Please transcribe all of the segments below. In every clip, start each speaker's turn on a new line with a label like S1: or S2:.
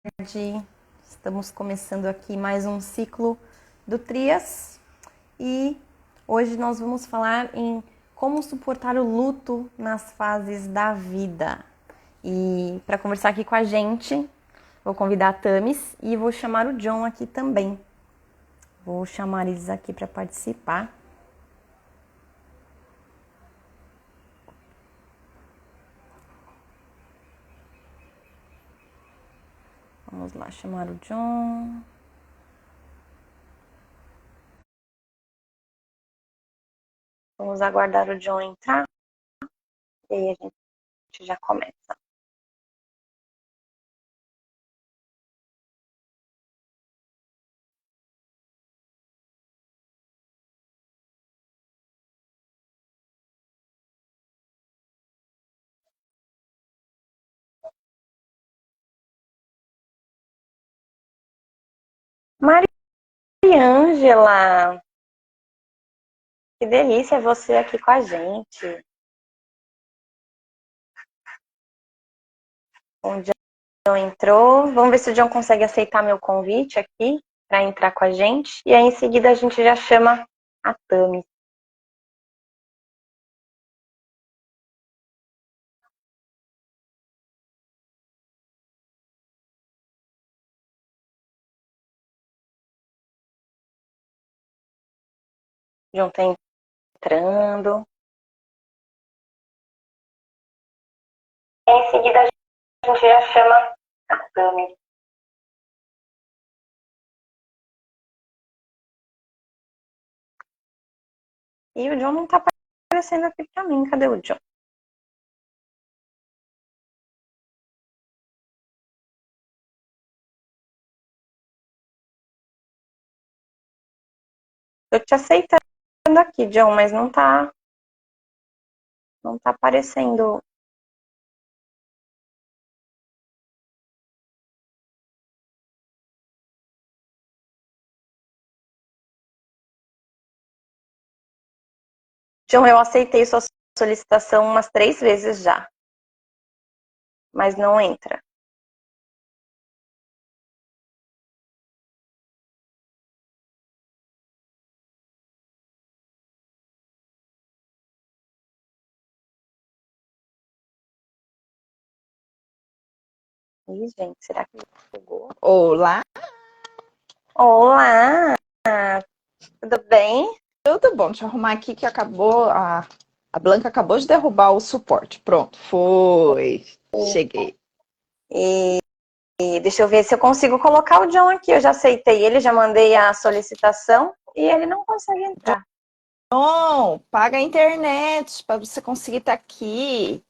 S1: tarde. Estamos começando aqui mais um ciclo do Trias e hoje nós vamos falar em como suportar o luto nas fases da vida. E para conversar aqui com a gente, vou convidar a Tamis e vou chamar o John aqui também. Vou chamar eles aqui para participar. Vamos lá chamar o John. Vamos aguardar o John entrar e aí a gente já começa. Mariângela, que delícia você aqui com a gente. O John entrou. Vamos ver se o John consegue aceitar meu convite aqui para entrar com a gente. E aí em seguida a gente já chama a Tami. O John tá entrando. E em seguida a gente já chama a Tami. E o John não tá aparecendo aqui para mim. Cadê o John? Eu te aceitando aqui, John, mas não tá aparecendo. John, eu aceitei sua solicitação umas 3 vezes já, mas não entra. Ih, gente, será que chegou?
S2: Olá,
S1: Olá, tudo bem?
S2: tudo bom? Deixa eu arrumar aqui que a Blanca acabou de derrubar o suporte. Pronto, foi. Cheguei.
S1: E, e deixa eu ver se eu consigo colocar o John aqui. Eu já aceitei ele, já mandei a solicitação e ele não consegue entrar.
S2: Bom, paga a internet para você conseguir estar aqui.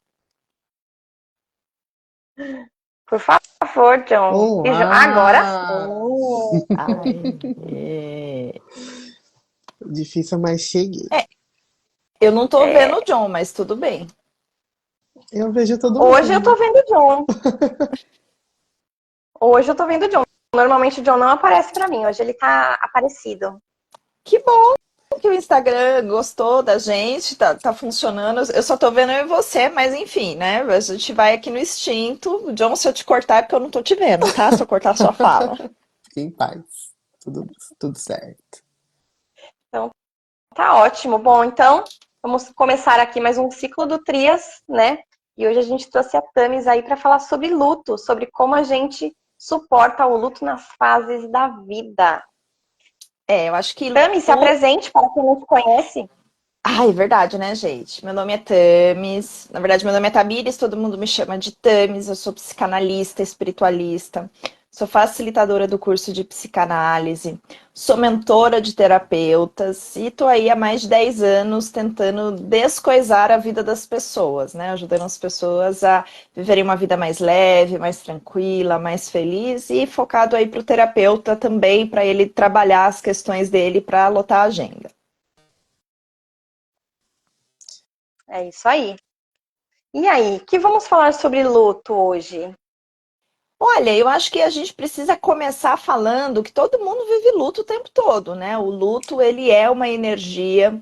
S1: Por favor, John. Agora
S3: Olá!
S1: sim.
S2: Ai, é.
S3: Difícil, mas cheguei.
S2: Eu não tô vendo
S1: É,
S2: o John, mas tudo bem.
S3: Eu vejo todo
S1: hoje eu tô
S3: mundo.
S1: vendo o John. Hoje eu tô vendo o John. Normalmente o John não aparece pra mim. Hoje ele tá aparecido.
S2: Que bom que o Instagram gostou da gente, tá funcionando. Eu só tô vendo eu e você, mas enfim, né? A gente vai aqui no instinto. John, se eu te cortar é porque eu não tô te vendo, tá? Se eu cortar a sua fala.
S3: Fique em paz. Tudo certo.
S1: Então tá ótimo. Bom, então vamos começar aqui mais um ciclo do Trias, né? E hoje a gente trouxe a Tamis aí para falar sobre luto, sobre como a gente suporta o luto nas fases da vida.
S2: Eu acho que
S1: Tamis, se apresente para quem não te conhece.
S2: é verdade, né, gente? Meu nome é Tamis. Na verdade, meu nome é Tamires, todo mundo me chama de Tamis. Eu sou psicanalista, espiritualista. Sou facilitadora do curso de psicanálise. Sou mentora de terapeutas e tô aí há mais de 10 anos tentando descoisar a vida das pessoas, né? Ajudando as pessoas a viverem uma vida mais leve, mais tranquila, mais feliz e focado aí para o terapeuta também, para ele trabalhar as questões dele para lotar a agenda.
S1: É isso aí. E aí, que vamos falar sobre luto hoje?
S2: Olha, eu acho que a gente precisa começar falando que todo mundo vive luto o tempo todo, né? O luto, ele é uma energia,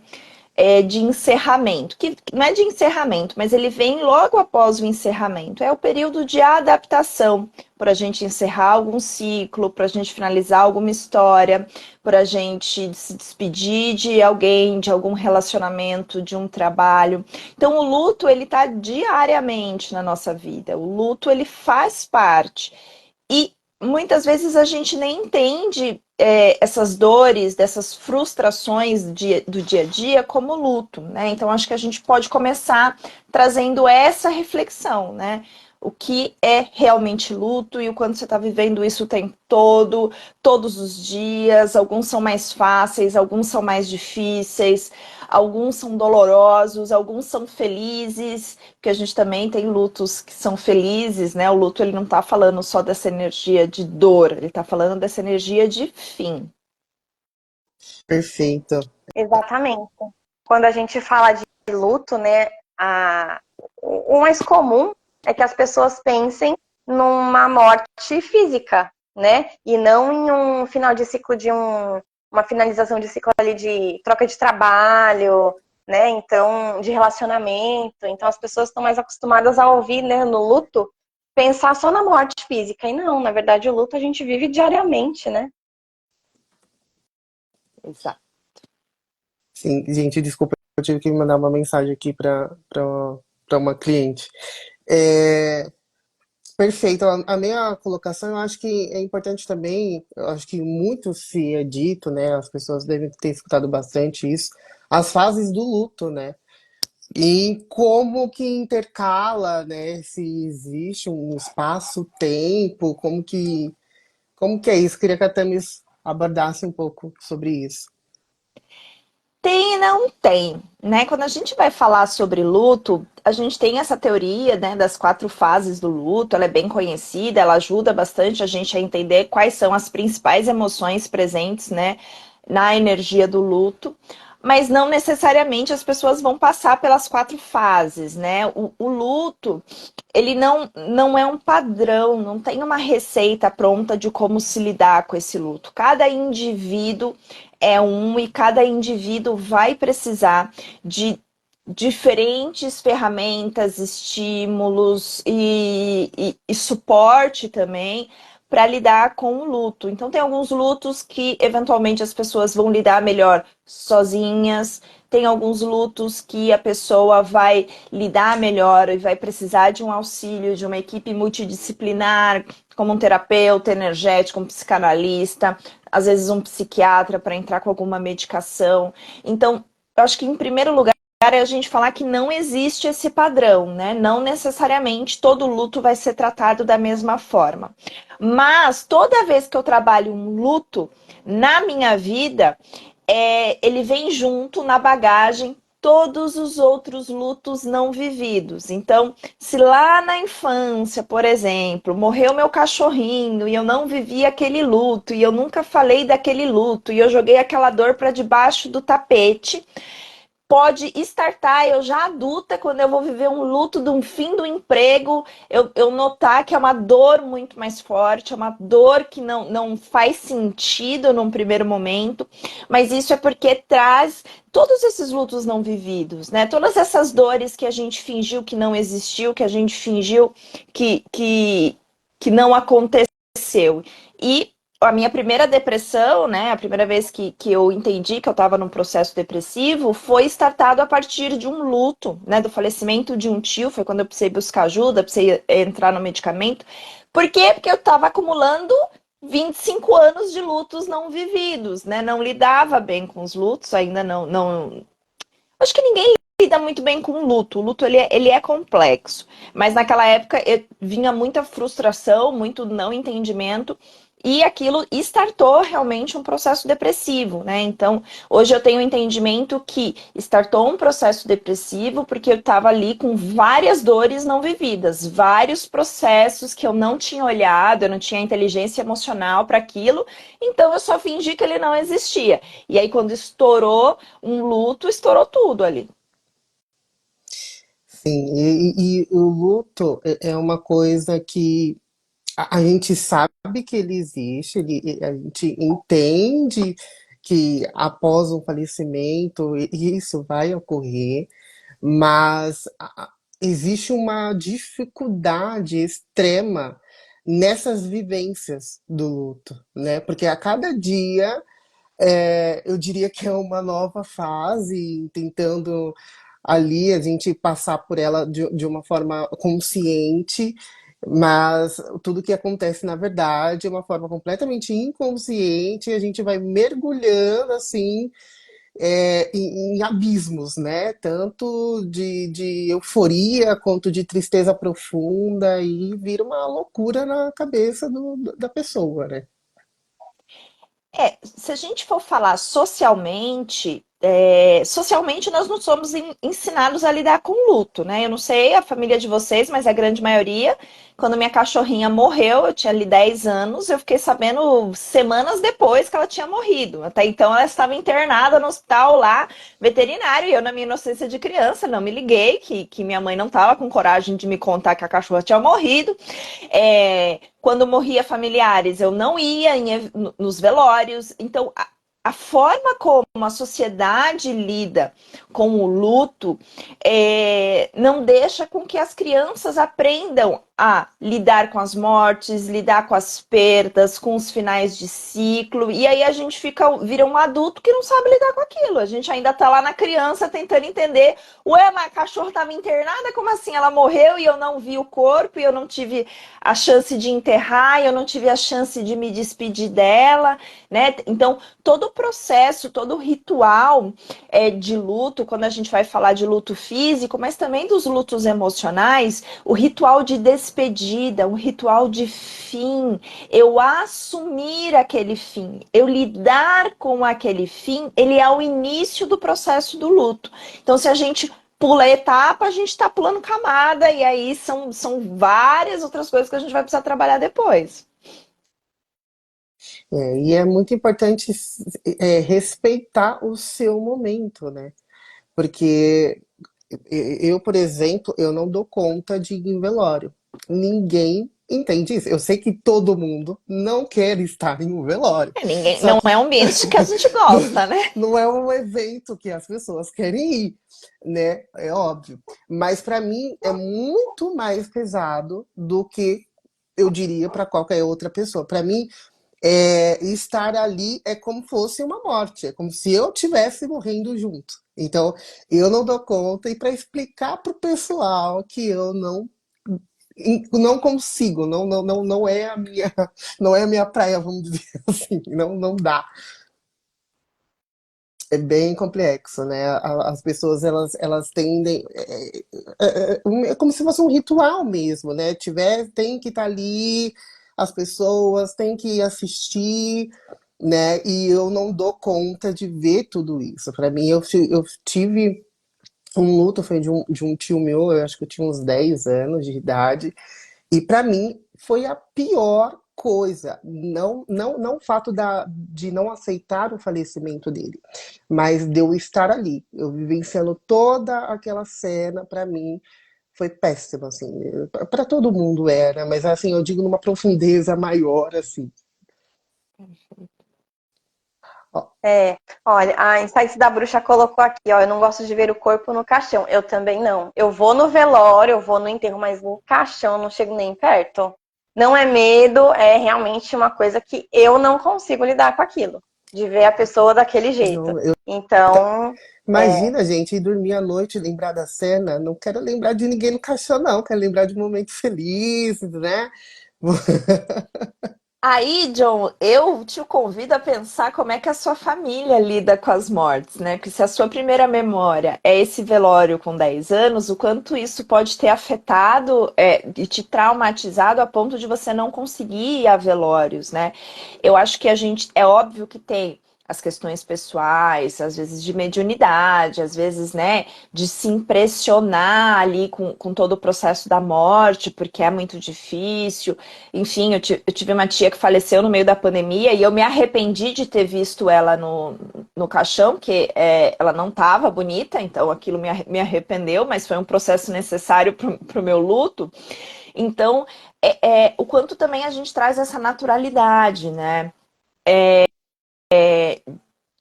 S2: de encerramento, que não é de encerramento, mas ele vem logo após o encerramento. É o período de adaptação, para a gente encerrar algum ciclo, para a gente finalizar alguma história, para a gente se despedir de alguém, de algum relacionamento, de um trabalho. Então, o luto, ele está diariamente na nossa vida. O luto, ele faz parte. E muitas vezes a gente nem entende essas dores, dessas frustrações do dia a dia como luto, né? Então acho que a gente pode começar trazendo essa reflexão, né? O que é realmente luto e o quanto você está vivendo isso o tempo todo, todos os dias. Alguns são mais fáceis, alguns são mais difíceis, alguns são dolorosos, alguns são felizes, porque a gente também tem lutos que são felizes, né? O luto, ele não tá falando só dessa energia de dor, ele tá falando dessa energia de fim.
S3: Perfeito.
S1: Exatamente. Quando a gente fala de luto, né, o mais comum é que as pessoas pensem numa morte física, né, e não em um final de ciclo uma finalização de ciclo ali de troca de trabalho, né, então de relacionamento. Então as pessoas estão mais acostumadas a ouvir, né, no luto, pensar só na morte física. E não, na verdade, o luto a gente vive diariamente, né?
S2: Exato.
S3: Sim, gente, desculpa, eu tive que mandar uma mensagem aqui para uma cliente. É, perfeito. A minha colocação, eu acho que é importante também, eu acho que muito se é dito, né? As pessoas devem ter escutado bastante isso, as fases do luto, né? E como que intercala, né? Se existe um espaço-tempo, como que é isso? Queria que a Thames abordasse um pouco sobre isso.
S2: Tem e não tem, né? Quando a gente vai falar sobre luto, a gente tem essa teoria, né, das 4 fases do luto, ela é bem conhecida, ela ajuda bastante a gente a entender quais são as principais emoções presentes, né, na energia do luto, mas não necessariamente as pessoas vão passar pelas 4 fases, né? O luto, ele não é um padrão, não tem uma receita pronta de como se lidar com esse luto. Cada indivíduo é um e cada indivíduo vai precisar de diferentes ferramentas, estímulos e suporte também para lidar com o luto. Então, tem alguns lutos que eventualmente as pessoas vão lidar melhor sozinhas, tem alguns lutos que a pessoa vai lidar melhor e vai precisar de um auxílio de uma equipe multidisciplinar, como um terapeuta energético, um psicanalista, às vezes um psiquiatra para entrar com alguma medicação. Então, eu acho que em primeiro lugar é a gente falar que não existe esse padrão, né? Não necessariamente todo luto vai ser tratado da mesma forma. Mas toda vez que eu trabalho um luto na minha vida, ele vem junto na bagagem todos os outros lutos não vividos. Então, se lá na infância, por exemplo, morreu meu cachorrinho e eu não vivi aquele luto e eu nunca falei daquele luto e eu joguei aquela dor para debaixo do tapete, pode startar eu já adulta, quando eu vou viver um luto de um fim do emprego, eu notar que é uma dor muito mais forte, é uma dor que não faz sentido num primeiro momento, mas isso é porque traz todos esses lutos não vividos, né? Todas essas dores que a gente fingiu que não existiu, que a gente fingiu que não aconteceu. E a minha primeira depressão, né, a primeira vez que eu entendi que eu estava num processo depressivo, foi startado a partir de um luto, né, do falecimento de um tio, foi quando eu precisei buscar ajuda, precisei entrar no medicamento. Por quê? Porque eu estava acumulando 25 anos de lutos não vividos, né, não lidava bem com os lutos, ainda não. Acho que ninguém lida muito bem com o luto. O luto ele é complexo. Mas naquela época vinha muita frustração, muito não entendimento. E aquilo startou realmente um processo depressivo, né? Então, hoje eu tenho o entendimento que startou um processo depressivo porque eu estava ali com várias dores não vividas, vários processos que eu não tinha olhado, eu não tinha inteligência emocional para aquilo, então eu só fingi que ele não existia. E aí, quando estourou um luto, estourou tudo ali.
S3: Sim, e o luto é uma coisa que a gente sabe que ele existe, a gente entende que após um falecimento isso vai ocorrer, mas existe uma dificuldade extrema nessas vivências do luto, né? Porque a cada dia eu diria que é uma nova fase, tentando ali a gente passar por ela de uma forma consciente, mas tudo que acontece na verdade é uma forma completamente inconsciente, e a gente vai mergulhando assim em abismos, né? Tanto de euforia quanto de tristeza profunda, e vira uma loucura na cabeça da pessoa, né?
S2: Se a gente for falar socialmente, socialmente nós não somos ensinados a lidar com luto, né? Eu não sei a família de vocês, mas a grande maioria, quando minha cachorrinha morreu, eu tinha ali 10 anos, eu fiquei sabendo semanas depois que ela tinha morrido. Até então ela estava internada no hospital lá, veterinário, e eu, na minha inocência de criança, não me liguei que minha mãe não estava com coragem de me contar que a cachorra tinha morrido. Quando morria familiares, eu não ia nos velórios. Então, a forma como a sociedade lida com o luto não deixa com que as crianças aprendam a lidar com as mortes, lidar com as perdas, com os finais de ciclo. E aí a gente vira um adulto que não sabe lidar com aquilo. A gente ainda tá lá na criança tentando entender. Ué, mas a cachorra estava internada? Como assim? Ela morreu e eu não vi o corpo, e eu não tive a chance de enterrar, e eu não tive a chance de me despedir dela, né? Então, todo o processo, todo o ritual de luto, quando a gente vai falar de luto físico, mas também dos lutos emocionais, o ritual de despedida, um ritual de fim, eu assumir aquele fim, eu lidar com aquele fim, ele é o início do processo do luto. Então, se a gente pula a etapa, a gente está pulando camada, e aí são várias outras coisas que a gente vai precisar trabalhar depois.
S3: E é muito importante respeitar o seu momento, né? Porque eu, por exemplo, eu não dou conta de ir em velório. Ninguém entende isso. Eu sei que todo mundo não quer estar em um velório.
S2: Ninguém,
S3: Só
S2: não
S3: que
S2: é um ambiente que a gente
S3: não,
S2: gosta, né?
S3: não é um evento que as pessoas querem ir, né? É óbvio. Mas para mim é muito mais pesado do que eu diria para qualquer outra pessoa. Para mim, estar ali é como fosse uma morte, é como se eu tivesse morrendo junto. Então, eu não dou conta, e para explicar para o pessoal que eu não consigo, não é a minha, não é a minha praia, vamos dizer assim, não dá. É bem complexo, né? As pessoas elas tendem é como se fosse um ritual mesmo, né? Tem que estar ali, as pessoas têm que assistir, né? E eu não dou conta de ver tudo isso. Para mim, eu tive um luto, foi de um tio meu, eu acho que eu tinha uns 10 anos de idade, e para mim foi a pior coisa, não o fato de não aceitar o falecimento dele, mas de eu estar ali, eu vivenciando toda aquela cena. Para mim foi péssimo, assim, para todo mundo era, mas assim, eu digo numa profundeza maior, assim. Ó,
S1: Olha, a Insights da Bruxa colocou aqui, ó, eu não gosto de ver o corpo no caixão. Eu também não. Eu vou no velório, eu vou no enterro, mas no caixão eu não chego nem perto. Não é medo, é realmente uma coisa que eu não consigo lidar com aquilo, de ver a pessoa daquele jeito.
S3: não,
S1: Então, é,
S3: imagina, gente, ir dormir à noite e lembrar da cena. Não quero lembrar de ninguém no caixão, não. Quero lembrar de momentos felizes, né?
S2: Aí, John, eu te convido a pensar como é que a sua família lida com as mortes, né? Porque se a sua primeira memória é esse velório com 10 anos, o quanto isso pode ter afetado e te traumatizado a ponto de você não conseguir ir a velórios, né? Eu acho que a gente, é óbvio que tem as questões pessoais, às vezes de mediunidade, às vezes, né, de se impressionar ali com todo o processo da morte, porque é muito difícil. Enfim, eu tive uma tia que faleceu no meio da pandemia, e eu me arrependi de ter visto ela no caixão, porque ela não estava bonita, então aquilo me arrependeu, mas foi um processo necessário para o meu luto. Então, o quanto também a gente traz essa naturalidade, né?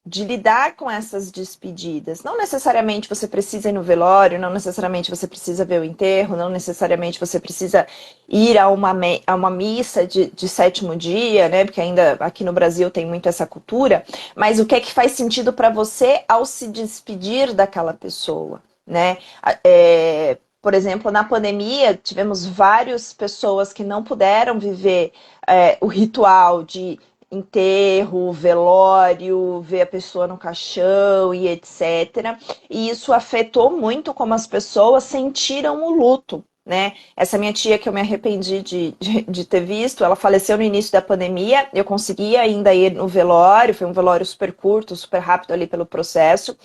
S2: de lidar com essas despedidas. Não necessariamente você precisa ir no velório, não necessariamente você precisa ver o enterro, não necessariamente você precisa ir a uma missa de sétimo dia, né? Porque ainda aqui no Brasil tem muito essa cultura. Mas o que é que faz sentido para você ao se despedir daquela pessoa, né? Por exemplo, na pandemia, tivemos várias pessoas que não puderam viver o ritual de enterro, velório, ver a pessoa no caixão e etc. E isso afetou muito como as pessoas sentiram o luto, né? Essa minha tia que eu me arrependi de ter visto, ela faleceu no início da pandemia, eu consegui ainda ir no velório, foi um velório super curto, super rápido ali pelo processo,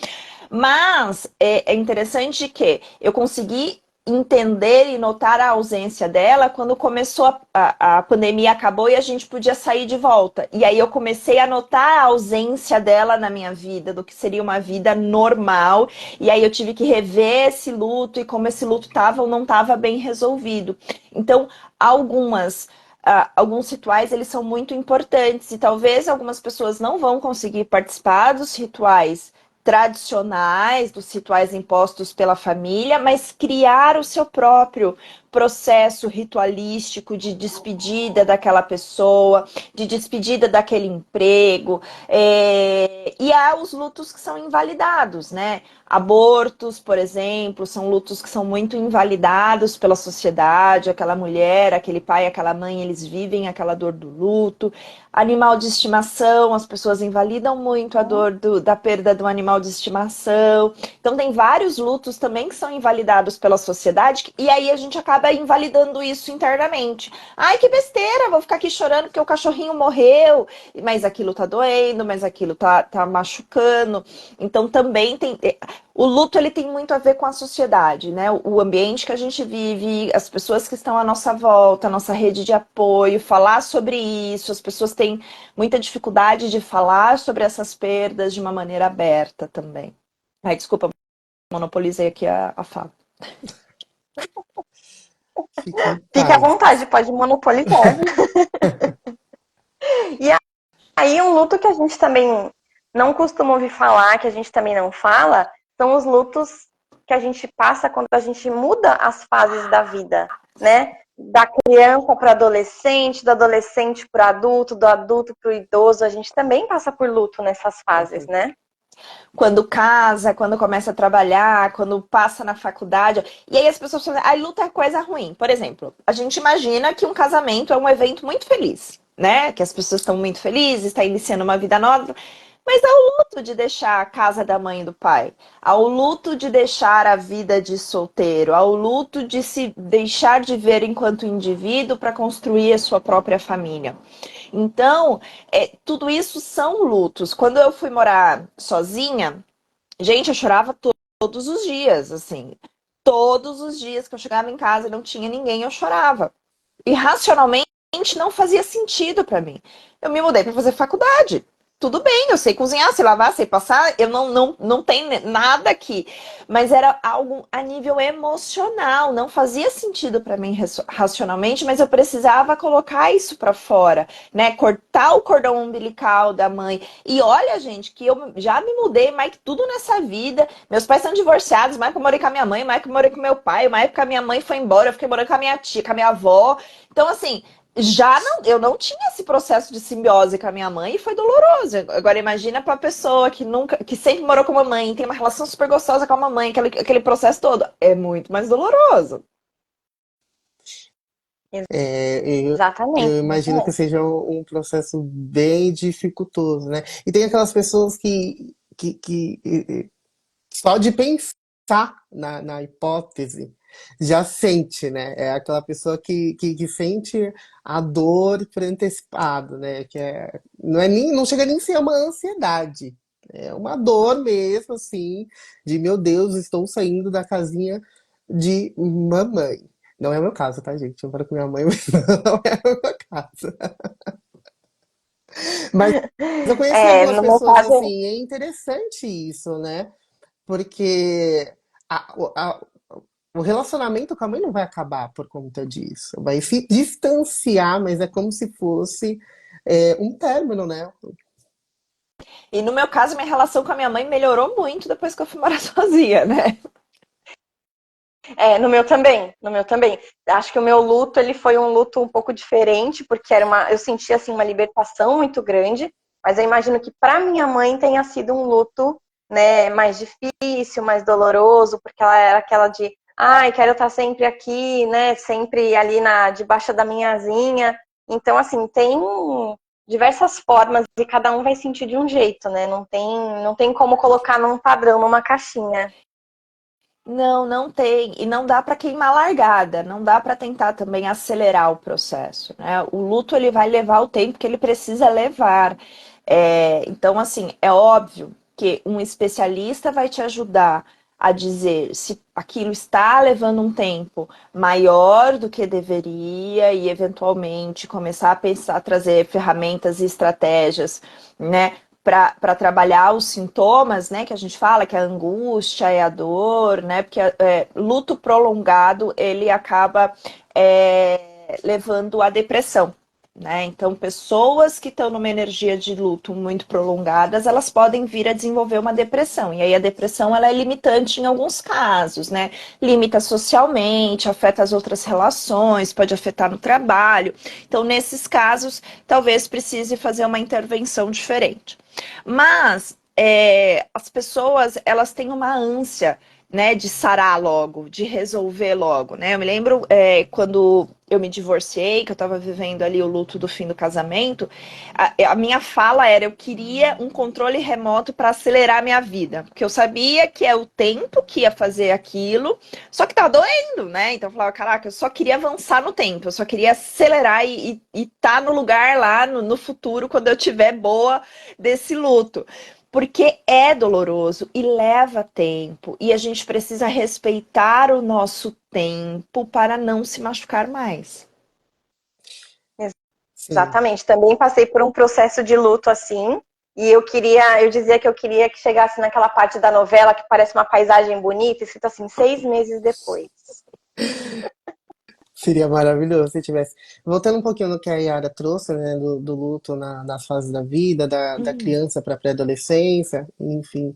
S2: mas é interessante que eu consegui entender e notar a ausência dela quando começou a pandemia, acabou e a gente podia sair de volta. E aí eu comecei a notar a ausência dela na minha vida, do que seria uma vida normal. E aí eu tive que rever esse luto e como esse luto estava ou não estava bem resolvido. Então, alguns rituais eles são muito importantes e talvez algumas pessoas não vão conseguir participar dos rituais tradicionais, dos rituais impostos pela família, mas criar o seu próprio processo ritualístico de despedida daquela pessoa, de despedida daquele emprego. E há os lutos que são invalidados, né? Abortos, por exemplo, são lutos que são muito invalidados pela sociedade. Aquela mulher, aquele pai, aquela mãe, eles vivem aquela dor do luto. Animal de estimação, as pessoas invalidam muito a dor da perda do animal de estimação. Então, tem vários lutos também que são invalidados pela sociedade, e aí a gente acaba invalidando isso internamente. Ai, que besteira, vou ficar aqui chorando porque o cachorrinho morreu, mas aquilo tá doendo, mas aquilo tá machucando. Então, também tem. O luto ele tem muito a ver com a sociedade, né? O ambiente que a gente vive, as pessoas que estão à nossa volta, a nossa rede de apoio, falar sobre isso. As pessoas têm muita dificuldade de falar sobre essas perdas de uma maneira aberta também. Ai, desculpa, monopolizei aqui a fala.
S3: Fique em
S1: Fique à
S3: paz.
S1: vontade, pode monopolizar. E aí, um luto que a gente também não costuma ouvir falar, que a gente também não fala, são os lutos que a gente passa quando a gente muda as fases da vida, né? Da criança para adolescente, do adolescente para adulto, do adulto para o idoso, a gente também passa por luto nessas fases, né?
S2: Quando casa, quando começa a trabalhar, quando passa na faculdade. E aí as pessoas falam, ai, luta é coisa ruim. Por exemplo, a gente imagina que um casamento é um evento muito feliz, né? Que as pessoas estão muito felizes, está iniciando uma vida nova. Mas há o luto de deixar a casa da mãe e do pai, há o luto de deixar a vida de solteiro, há o luto de se deixar de ver enquanto indivíduo para construir a sua própria família. Então, tudo isso são lutos. Quando eu fui morar sozinha, gente, eu chorava todos os dias, assim. Todos os dias que eu chegava em casa e não tinha ninguém, eu chorava. E racionalmente não fazia sentido para mim. Eu me mudei para fazer faculdade. Tudo bem, eu sei cozinhar, sei lavar, sei passar, eu não tenho nada aqui. Mas era algo a nível emocional, não fazia sentido para mim racionalmente, mas eu precisava colocar isso para fora, né? Cortar o cordão umbilical da mãe. E olha, gente, que eu já me mudei mais que tudo nessa vida. Meus pais são divorciados, mais que eu morei com a minha mãe, mais que eu morei com meu pai, mais que a minha mãe foi embora, eu fiquei morando com a minha tia, com a minha avó. Então, assim, eu não tinha esse processo de simbiose com a minha mãe e foi doloroso. Agora imagina para a pessoa que nunca, que sempre morou com a mamãe, tem uma relação super gostosa com a mamãe, aquele processo todo, é muito mais doloroso.
S3: Eu
S1: Exatamente.
S3: imagino que seja um processo bem dificultoso, né? E tem aquelas pessoas que só de pensar na hipótese já sente, né? É aquela pessoa que sente a dor por antecipado, né? Não chega nem a ser uma ansiedade. É uma dor mesmo, assim, de meu Deus, estou saindo da casinha de mamãe. Não é o meu caso, tá, gente? Eu moro com minha mãe, mas não é o meu caso. Mas eu conheci algumas
S1: No meu
S3: pessoas
S1: caso,
S3: assim, é interessante isso, né? Porque o relacionamento com a mãe não vai acabar por conta disso. Vai se distanciar, mas é como se fosse um término, né?
S2: E no meu caso, minha relação com a minha mãe melhorou muito depois que eu fui morar sozinha, né?
S1: No meu também, no meu também. Acho que o meu luto, ele foi um luto um pouco diferente, porque eu senti assim uma libertação muito grande, mas eu imagino que para minha mãe tenha sido um luto, né, mais difícil, mais doloroso, porque ela era aquela de, ai, quero estar sempre aqui, né, sempre ali debaixo da minha asinha. Então, assim, tem diversas formas e cada um vai sentir de um jeito, né? Não tem como colocar num padrão, numa caixinha.
S2: Não, não tem. E não dá para queimar largada, não dá para tentar também acelerar o processo, né? O luto ele vai levar o tempo que ele precisa levar. Então, assim, é óbvio que um especialista vai te ajudar a dizer se aquilo está levando um tempo maior do que deveria e eventualmente começar a pensar, trazer ferramentas e estratégias, né, para trabalhar os sintomas, né, que a gente fala, que é a angústia, é a dor, né, porque luto prolongado, ele acaba levando à depressão, né, então pessoas que estão numa energia de luto muito prolongadas, elas podem vir a desenvolver uma depressão, e aí a depressão, ela é limitante em alguns casos, né, limita socialmente, afeta as outras relações, pode afetar no trabalho, então nesses casos, talvez precise fazer uma intervenção diferente. Mas as pessoas, elas têm uma ânsia, né, de sarar logo, de resolver logo, né? Eu me lembro quando eu me divorciei, que eu estava vivendo ali o luto do fim do casamento, a minha fala era, eu queria um controle remoto para acelerar a minha vida, porque eu sabia que é o tempo que ia fazer aquilo, só que tava doendo, né? Então eu falava, caraca, eu só queria avançar no tempo, eu só queria acelerar e tá no lugar lá no futuro, quando eu tiver boa desse luto. Porque é doloroso e leva tempo, e a gente precisa respeitar o nosso tempo para não se machucar mais.
S3: Sim.
S1: Exatamente. Também passei por um processo de luto assim. E eu dizia que eu queria que chegasse naquela parte da novela que parece uma paisagem bonita, escrito assim, 6 meses depois.
S3: Seria maravilhoso se tivesse. Voltando um pouquinho no que a Yara trouxe, né, do luto nas fases da vida, da criança para a pré-adolescência, enfim,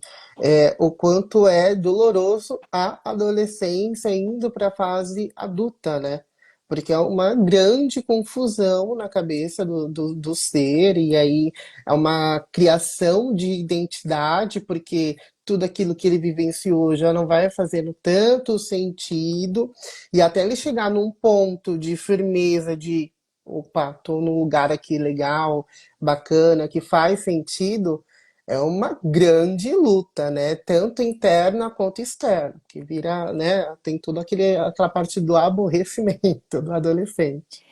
S3: o quanto é doloroso a adolescência indo para a fase adulta, né? Porque é uma grande confusão na cabeça do ser, e aí é uma criação de identidade, porque tudo aquilo que ele vivenciou já não vai fazendo tanto sentido. E até ele chegar num ponto de firmeza, de opa, tô num lugar aqui legal, bacana, que faz sentido, é uma grande luta, né? Tanto interna quanto externa, que vira, né? Tem toda aquela parte do aborrecimento do adolescente.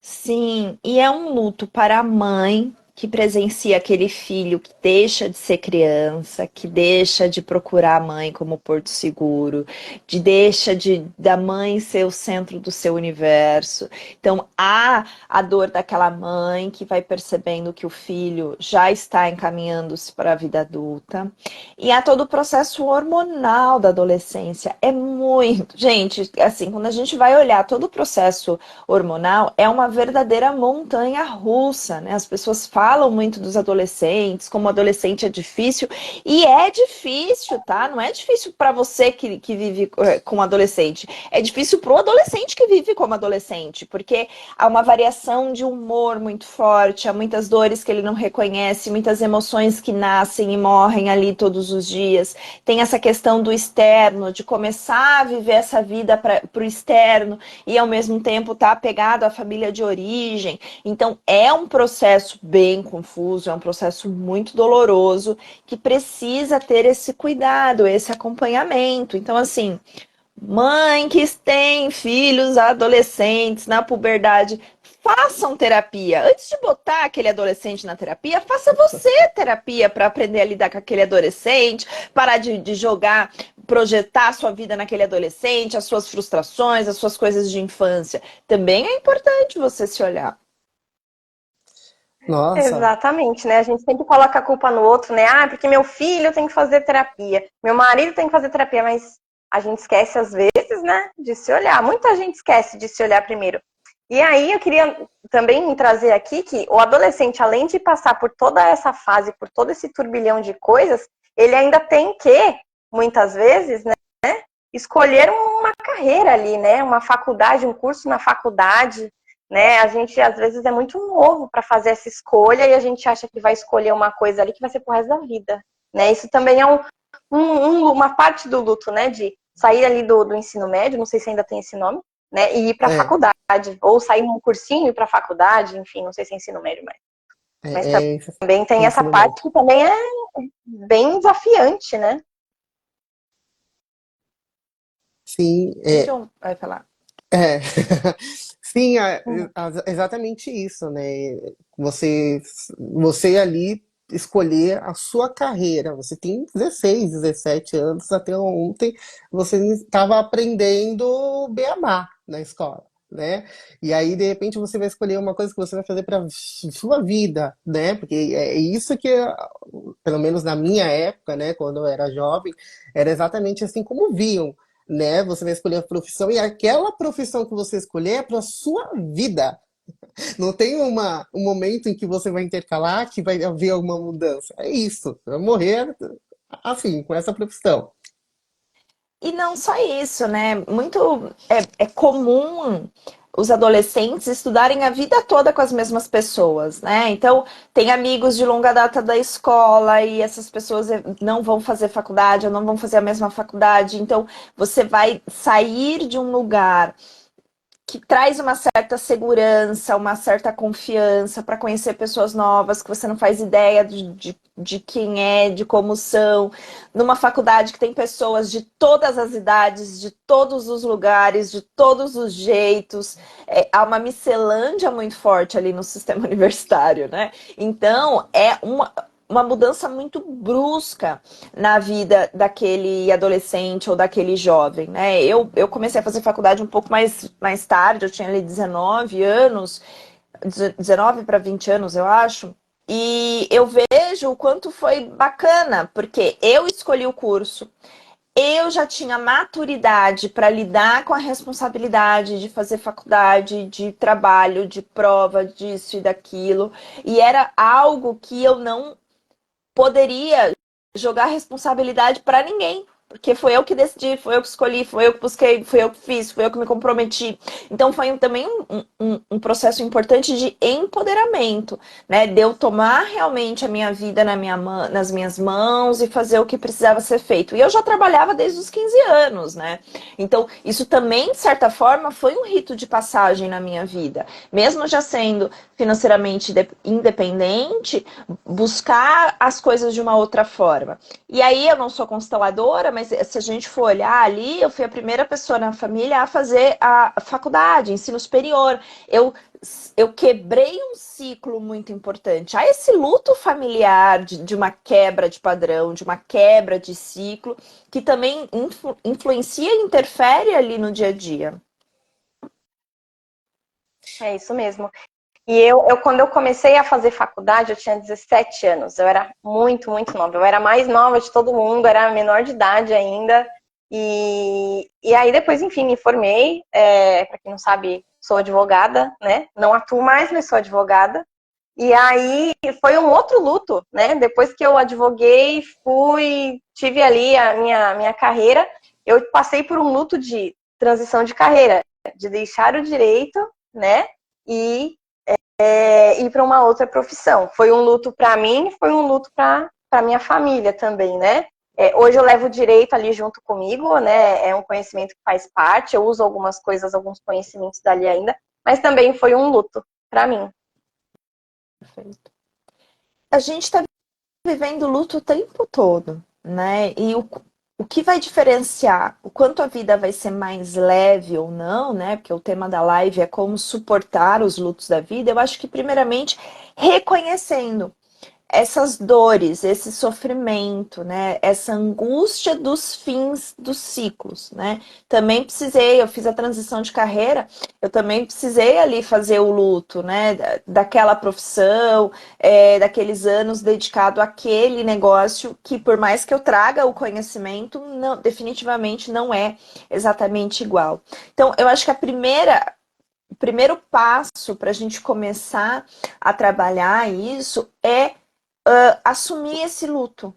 S2: Sim, e é um luto para a mãe que presencia aquele filho que deixa de ser criança, que deixa de procurar a mãe como porto seguro, da mãe ser o centro do seu universo. Então há a dor daquela mãe que vai percebendo que o filho já está encaminhando-se para a vida adulta. E há todo o processo hormonal da adolescência. É muito, gente, assim, quando a gente vai olhar todo o processo hormonal é uma verdadeira montanha russa, né? As pessoas falam muito dos adolescentes, como adolescente é difícil, e é difícil, tá? Não é difícil para você que vive com adolescente, é difícil para o adolescente que vive como adolescente, porque há uma variação de humor muito forte, há muitas dores que ele não reconhece, muitas emoções que nascem e morrem ali todos os dias. Tem essa questão do externo, de começar a viver essa vida para o externo e ao mesmo tempo tá apegado à família de origem. Então é um processo bem confuso, é um processo muito doloroso que precisa ter esse cuidado, esse acompanhamento. Então assim, mãe que tem filhos adolescentes na puberdade, façam terapia. Antes de botar aquele adolescente na terapia, faça você terapia para aprender a lidar com aquele adolescente, parar de jogar, projetar a sua vida naquele adolescente, as suas frustrações, as suas coisas de infância. Também é importante você se olhar.
S3: Nossa,
S1: Exatamente, né? A gente sempre coloca a culpa no outro, né? Ah, porque meu filho tem que fazer terapia, meu marido tem que fazer terapia, mas a gente esquece às vezes, né, de se olhar. Muita gente esquece de se olhar primeiro. E aí eu queria também trazer aqui que o adolescente, além de passar por toda essa fase, por todo esse turbilhão de coisas, ele ainda tem que, muitas vezes, né, escolher uma carreira ali, né? Uma faculdade, um curso na faculdade, né? A gente às vezes é muito novo para fazer essa escolha e a gente acha que vai escolher uma coisa ali que vai ser pro resto da vida, né? Isso também é uma parte do luto, né? De sair ali do ensino médio, não sei se ainda tem esse nome, né? E ir para a
S3: É,
S1: faculdade, ou sair um cursinho e ir para a faculdade, enfim, não sei se é ensino médio, mas
S3: é
S1: também tem essa
S3: ensino médio.
S1: parte que também é bem desafiante, né?
S3: Sim,
S2: Deixa eu... Vai falar.
S3: é. Sim,
S1: Uhum.
S3: exatamente isso, né? Você, você ali escolher a sua carreira. Você tem 16, 17 anos, até ontem você estava aprendendo beabá na escola, né? E aí, de repente, você vai escolher uma coisa que você vai fazer para sua vida, né? Porque é isso que, pelo menos na minha época, né, quando eu era jovem, era exatamente assim como viam, né? Você vai escolher a profissão e aquela profissão que você escolher é para sua vida. Não tem um momento em que você vai intercalar que vai haver alguma mudança. É isso. Você vai morrer assim, com essa profissão.
S2: E não só isso, né? Muito é comum os adolescentes estudarem a vida toda com as mesmas pessoas, né? Então, tem amigos de longa data da escola e essas pessoas não vão fazer faculdade ou não vão fazer a mesma faculdade. Então, você vai sair de um lugar que traz uma certa segurança, uma certa confiança para conhecer pessoas novas que você não faz ideia de quem é, de como são. Numa faculdade que tem pessoas de todas as idades, de todos os lugares, de todos os jeitos. Há uma miscelândia muito forte ali no sistema universitário, né? Então, uma mudança muito brusca na vida daquele adolescente ou daquele jovem, né? Eu comecei a fazer faculdade um pouco mais tarde, eu tinha ali 19 anos, 19 para 20 anos, eu acho. E eu vejo o quanto foi bacana, porque eu escolhi o curso, eu já tinha maturidade para lidar com a responsabilidade de fazer faculdade, de trabalho, de prova, disso e daquilo. E era algo que eu não poderia jogar responsabilidade para ninguém. Porque foi eu que decidi, foi eu que escolhi, foi eu que busquei, foi eu que fiz, foi eu que me comprometi. Então foi também um processo importante de empoderamento, né? De eu tomar realmente a minha vida nas minhas mãos e fazer o que precisava ser feito. E eu já trabalhava desde os 15 anos, né? Então isso também, de certa forma, foi um rito de passagem na minha vida. Mesmo já sendo financeiramente independente, buscar as coisas de uma outra forma. E aí eu não sou consteladora, mas se a gente for olhar ali, eu fui a primeira pessoa na família a fazer a faculdade, ensino superior. Eu quebrei um ciclo muito importante. Há esse luto familiar de uma quebra de padrão, de uma quebra de ciclo, que também influencia e interfere ali no dia a dia.
S1: É isso mesmo. E quando eu comecei a fazer faculdade, eu tinha 17 anos. Eu era muito, muito nova. Eu era a mais nova de todo mundo, era menor de idade ainda. E aí depois, enfim, me formei. Para quem não sabe, sou advogada, né? Não atuo mais, mas sou advogada. E aí foi um outro luto, né? Depois que eu advoguei, tive ali a minha carreira, eu passei por um luto de transição de carreira, de deixar o direito, né? E ir para uma outra profissão. Foi um luto para mim, foi um luto para minha família também, né? Hoje eu levo o direito ali junto comigo, né? É um conhecimento que faz parte, eu uso algumas coisas, alguns conhecimentos dali ainda, mas também foi um luto para mim.
S2: Perfeito. A gente está vivendo luto o tempo todo, né? E o que vai diferenciar o quanto a vida vai ser mais leve ou não, né? Porque o tema da live é como suportar os lutos da vida. Eu acho que, primeiramente, reconhecendo essas dores, esse sofrimento, né? Essa angústia dos fins dos ciclos, né? Também precisei, eu fiz a transição de carreira, eu também precisei ali fazer o luto, né? Daquela profissão, daqueles anos dedicado àquele negócio que, por mais que eu traga o conhecimento, não, definitivamente não é exatamente igual. Então, eu acho que a primeira o primeiro passo para a gente começar a trabalhar isso é assumir esse luto,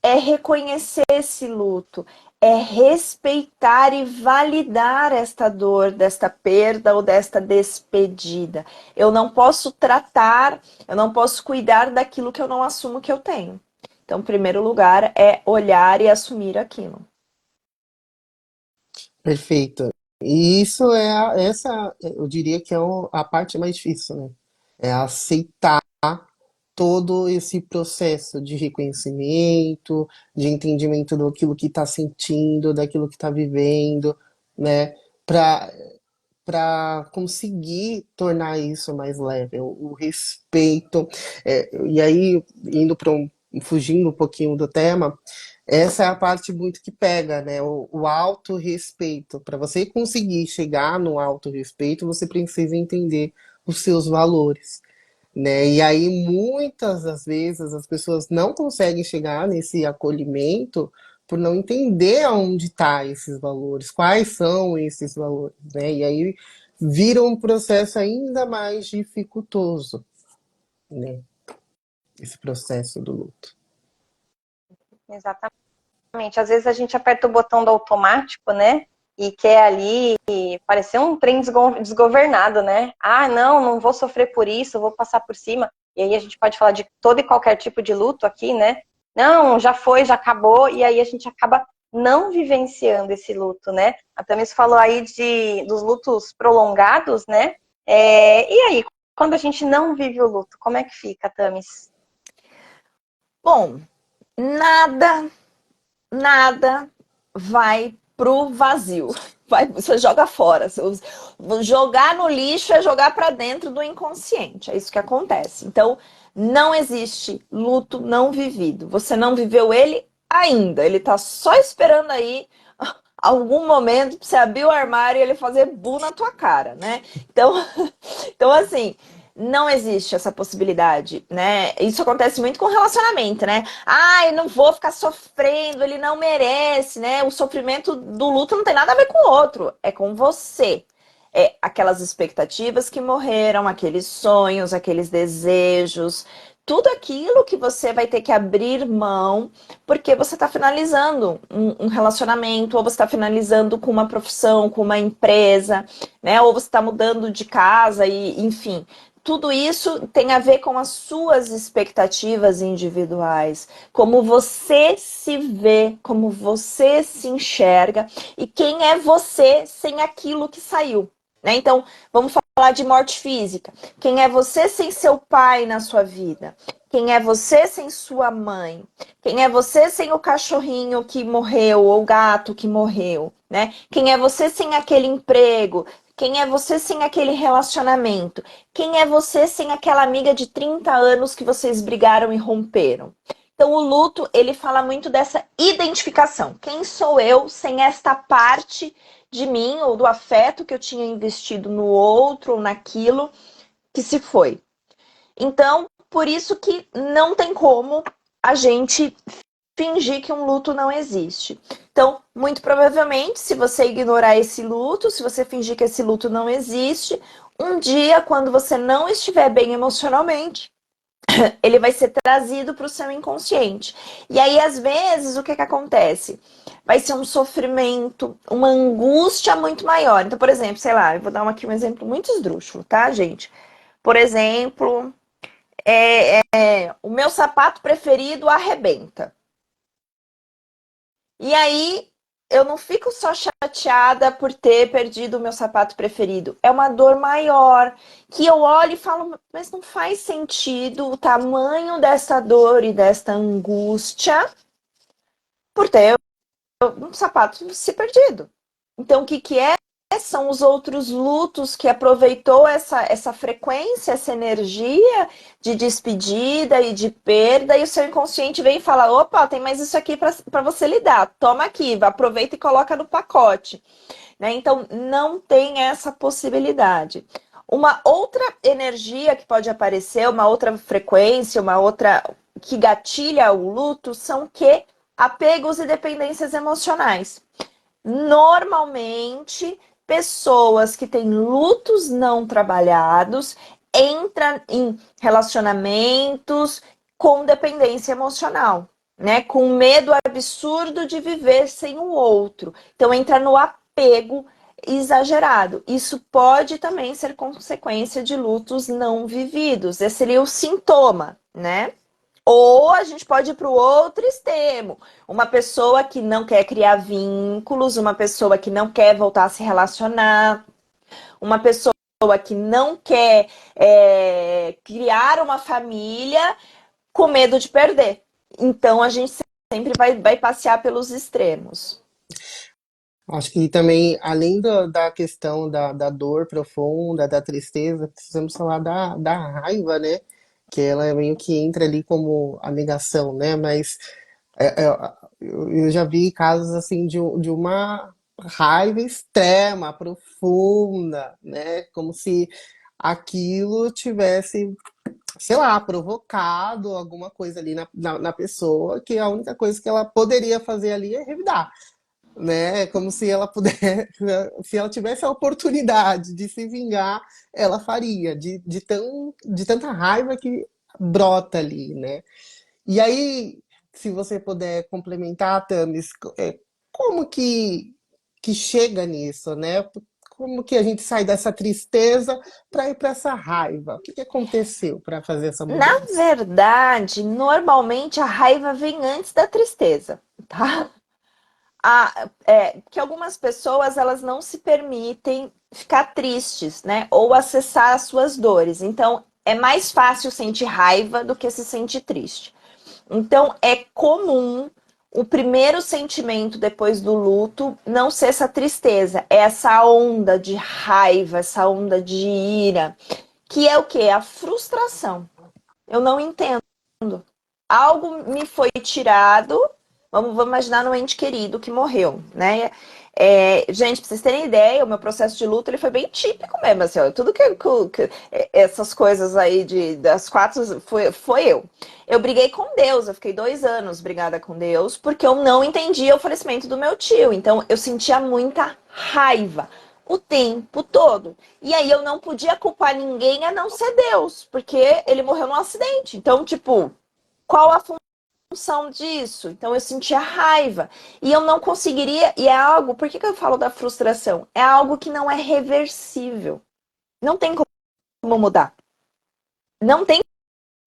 S2: é reconhecer esse luto, é respeitar e validar esta dor, desta perda ou desta despedida. Eu não posso tratar, eu não posso cuidar daquilo que eu não assumo que eu tenho. Então, em primeiro lugar, é olhar e assumir aquilo.
S3: Perfeito. E isso é essa, eu diria que é a parte mais difícil, né? É aceitar todo esse processo de reconhecimento, de entendimento daquilo que está sentindo, daquilo que está vivendo, né? Para conseguir tornar isso mais leve, o respeito. E aí, indo para fugindo um pouquinho do tema, essa é a parte muito que pega, né? O autorrespeito. Para você conseguir chegar no autorrespeito, você precisa entender os seus valores, né? E aí, muitas das vezes, as pessoas não conseguem chegar nesse acolhimento por não entender aonde tá esses valores, quais são esses valores, né? E aí vira um processo ainda mais dificultoso, né? Esse processo do luto.
S1: Exatamente. Às vezes a gente aperta o botão do automático, né? E quer ali parecer um trem desgovernado, né? Ah, não vou sofrer por isso, vou passar por cima. E aí a gente pode falar de todo e qualquer tipo de luto aqui, né? Não, já foi, já acabou. E aí a gente acaba não vivenciando esse luto, né? A Thamis falou aí dos lutos prolongados, né? E aí, quando a gente não vive o luto, como é que fica, Thamis?
S2: Bom, nada vai pro vazio. Você joga fora. Jogar no lixo é jogar para dentro do inconsciente. É isso que acontece. Então, não existe luto não vivido. Você não viveu ele ainda. Ele tá só esperando aí algum momento pra você abrir o armário e ele fazer bu na tua cara, né? Então, então assim, não existe essa possibilidade, né? Isso acontece muito com relacionamento, né? Ai, não vou ficar sofrendo, ele não merece, né? O sofrimento do luto não tem nada a ver com o outro, é com você. É aquelas expectativas que morreram, aqueles sonhos, aqueles desejos, tudo aquilo que você vai ter que abrir mão porque você está finalizando um relacionamento, ou você está finalizando com uma profissão, com uma empresa, né? Ou você está mudando de casa e, enfim, tudo isso tem a ver com as suas expectativas individuais, como você se vê, como você se enxerga e quem é você sem aquilo que saiu. Né? Então, vamos falar de morte física. Quem é você sem seu pai na sua vida? Quem é você sem sua mãe? Quem é você sem o cachorrinho que morreu ou o gato que morreu? Né? Quem é você sem aquele emprego? Quem é você sem aquele relacionamento? Quem é você sem aquela amiga de 30 anos que vocês brigaram e romperam? Então, o luto, ele fala muito dessa identificação. Quem sou eu sem esta parte de mim ou do afeto que eu tinha investido no outro ou naquilo que se foi? Então, por isso que não tem como a gente fingir que um luto não existe. Então, muito provavelmente, se você ignorar esse luto, se você fingir que esse luto não existe, um dia, quando você não estiver bem emocionalmente, ele vai ser trazido para o seu inconsciente. E aí, às vezes, o que acontece? Vai ser um sofrimento, uma angústia muito maior. Então, por exemplo, sei lá, eu vou dar aqui um exemplo muito esdrúxulo, tá, gente? Por exemplo, o meu sapato preferido arrebenta. E aí, eu não fico só chateada por ter perdido o meu sapato preferido. É uma dor maior, que eu olho e falo, mas não faz sentido o tamanho dessa dor e desta angústia por ter um sapato se perdido. Então, o que é? São os outros lutos que aproveitou essa frequência, essa energia de despedida e de perda, e o seu inconsciente vem e fala: opa, tem mais isso aqui para você lidar, toma aqui, aproveita e coloca no pacote. Né? Então, não tem essa possibilidade. Uma outra energia que pode aparecer, uma outra frequência, uma outra que gatilha o luto, são que apegos e dependências emocionais. Normalmente pessoas que têm lutos não trabalhados entram em relacionamentos com dependência emocional, né? Com medo absurdo de viver sem o outro. Então entra no apego exagerado. Isso pode também ser consequência de lutos não vividos. Esse seria o sintoma, né? Ou a gente pode ir para o outro extremo. Uma pessoa que não quer criar vínculos, uma pessoa que não quer voltar a se relacionar, uma pessoa que não quer criar uma família com medo de perder. Então a gente sempre vai passear pelos extremos.
S3: Acho que também, além da questão da dor profunda, da tristeza, precisamos falar da raiva, né? Que ela é meio que entra ali como a negação, né? Mas eu já vi casos assim de uma raiva extrema, profunda, né? Como se aquilo tivesse, sei lá, provocado alguma coisa ali na pessoa, que a única coisa que ela poderia fazer ali é revidar, né? Como se ela pudesse, se ela tivesse a oportunidade de se vingar, ela faria, de tanta raiva que brota ali, né? E aí, se você puder complementar, Thames, como que chega nisso, né? Como que a gente sai dessa tristeza para ir para essa raiva? O que que aconteceu para fazer essa
S2: Na
S3: mudança?
S2: verdade, normalmente a raiva vem antes da tristeza, tá? Que algumas pessoas elas não se permitem ficar tristes, né? Ou acessar as suas dores. Então, é mais fácil sentir raiva do que se sentir triste. Então, é comum o primeiro sentimento depois do luto não ser essa tristeza, é essa onda de raiva, essa onda de ira, que é o quê? A frustração. Eu não entendo. Algo me foi tirado. Vamos imaginar um ente querido que morreu, né? Gente, pra vocês terem ideia, o meu processo de luto ele foi bem típico mesmo, assim, ó, tudo essas coisas aí das quatro foi eu. Eu briguei com Deus, eu fiquei 2 anos brigada com Deus, porque eu não entendia o falecimento do meu tio. Então eu sentia muita raiva o tempo todo. E aí eu não podia culpar ninguém a não ser Deus, porque ele morreu num acidente. Então, tipo, qual a função disso? Então eu sentia raiva. E eu não conseguiria. E é algo. Por que eu falo da frustração? É algo que não é reversível. Não tem como mudar. Não tem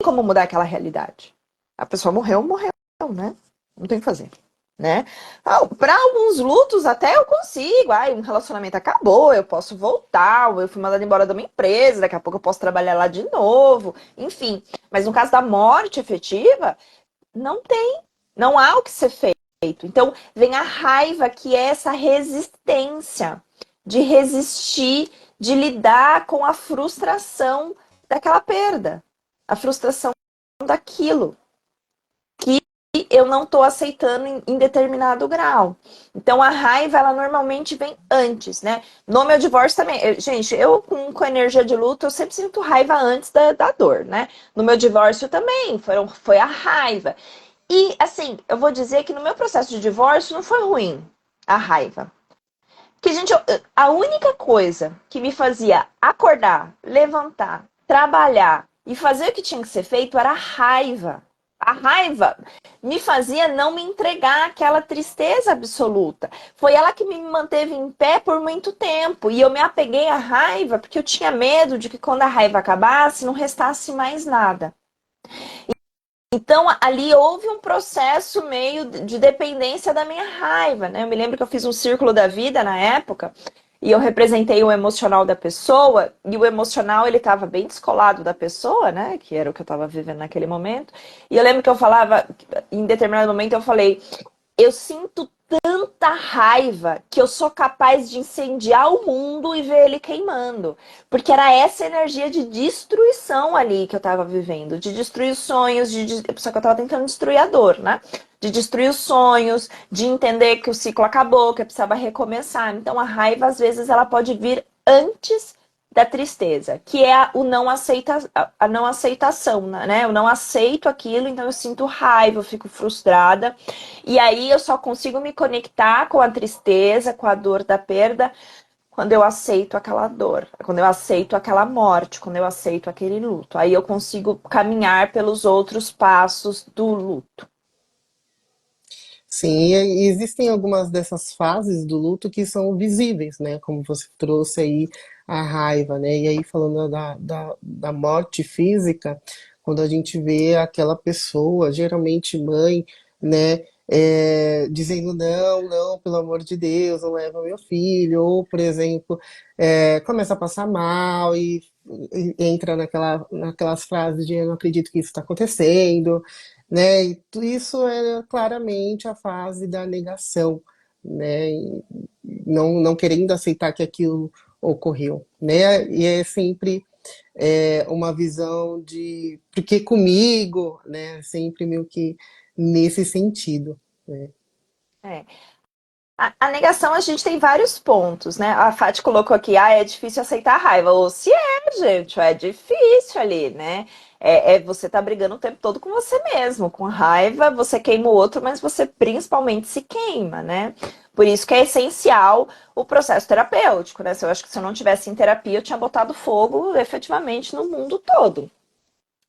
S2: como mudar aquela realidade. A pessoa morreu, morreu, né? Não tem o que fazer. Né? Para alguns lutos até eu consigo. Um relacionamento acabou, eu posso voltar, eu fui mandada embora de uma empresa, daqui a pouco eu posso trabalhar lá de novo, enfim. Mas no caso da morte efetiva, não tem, não há o que ser feito. Então, vem a raiva, que é essa resistência de resistir, de lidar com a frustração daquela perda, a frustração daquilo que eu não estou aceitando em determinado grau. Então, a raiva, ela normalmente vem antes, né? No meu divórcio também. Gente, eu com energia de luto, eu sempre sinto raiva antes da dor, né? No meu divórcio também, foi a raiva. E, assim, eu vou dizer que no meu processo de divórcio não foi ruim a raiva. Que, gente, a única coisa que me fazia acordar, levantar, trabalhar e fazer o que tinha que ser feito era a raiva. A raiva me fazia não me entregar àquela tristeza absoluta. Foi ela que me manteve em pé por muito tempo. E eu me apeguei à raiva porque eu tinha medo de que quando a raiva acabasse, não restasse mais nada. Então, ali houve um processo meio de dependência da minha raiva, né? Eu me lembro que eu fiz um círculo da vida na época e eu representei o emocional da pessoa e o emocional, ele estava bem descolado da pessoa, né? Que era o que eu estava vivendo naquele momento. E eu lembro que eu falava, em determinado momento eu falei, eu sinto tanta raiva que eu sou capaz de incendiar o mundo e ver ele queimando. Porque era essa energia de destruição ali que eu tava vivendo. De destruir os sonhos, só que eu tava tentando destruir a dor, né? De destruir os sonhos, de entender que o ciclo acabou, que eu precisava recomeçar. Então a raiva, às vezes, ela pode vir antes da tristeza, que é a não aceitação, né? Eu não aceito aquilo, então eu sinto raiva, eu fico frustrada. E aí eu só consigo me conectar com a tristeza, com a dor da perda, quando eu aceito aquela dor, quando eu aceito aquela morte, quando eu aceito aquele luto. Aí eu consigo caminhar pelos outros passos do luto.
S3: Sim, e existem algumas dessas fases do luto que são visíveis, né? Como você trouxe aí a raiva, né? E aí falando da morte física, quando a gente vê aquela pessoa, geralmente mãe, né? Dizendo não, não, pelo amor de Deus, não leva meu filho, ou, por exemplo, começa a passar mal e entra naquelas frases de eu não acredito que isso está acontecendo, né? E isso é claramente a fase da negação, né? E não querendo aceitar que aquilo ocorreu, né? E é sempre uma visão de porque comigo, né? Sempre meio que nesse sentido, né?
S2: É. A negação, a gente tem vários pontos, né? A Fati colocou aqui, é difícil aceitar a raiva. Ou se é, gente, é difícil ali, né? Você tá brigando o tempo todo com você mesmo. Com raiva, você queima o outro, mas você principalmente se queima, né? Por isso que é essencial o processo terapêutico, né? Eu acho que se eu não tivesse em terapia, eu tinha botado fogo efetivamente no mundo todo.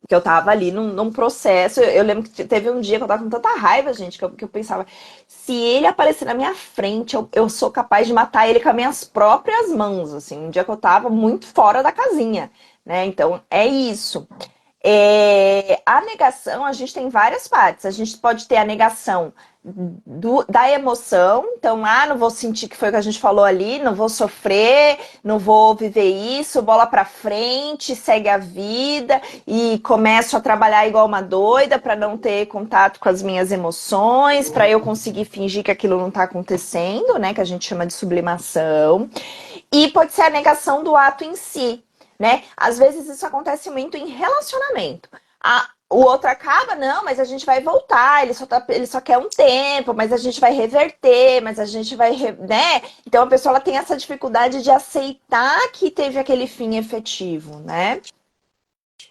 S2: Que eu tava ali num processo. Eu lembro que teve um dia que eu tava com tanta raiva, gente, que eu pensava, se ele aparecer na minha frente, eu sou capaz de matar ele com as minhas próprias mãos, assim. Um dia que eu tava muito fora da casinha, né? Então, é isso. A negação, a gente tem várias partes. A gente pode ter a negação da emoção, então, não vou sentir que foi o que a gente falou ali, não vou sofrer, não vou viver isso, bola pra frente, segue a vida e começo a trabalhar igual uma doida para não ter contato com as minhas emoções, para eu conseguir fingir que aquilo não tá acontecendo, né, que a gente chama de sublimação. E pode ser a negação do ato em si, né? Às vezes isso acontece muito em relacionamento. O outro acaba, não, mas a gente vai voltar, ele só quer um tempo, mas a gente vai reverter, mas a gente vai, né? Então a pessoa ela tem essa dificuldade de aceitar que teve aquele fim efetivo, né?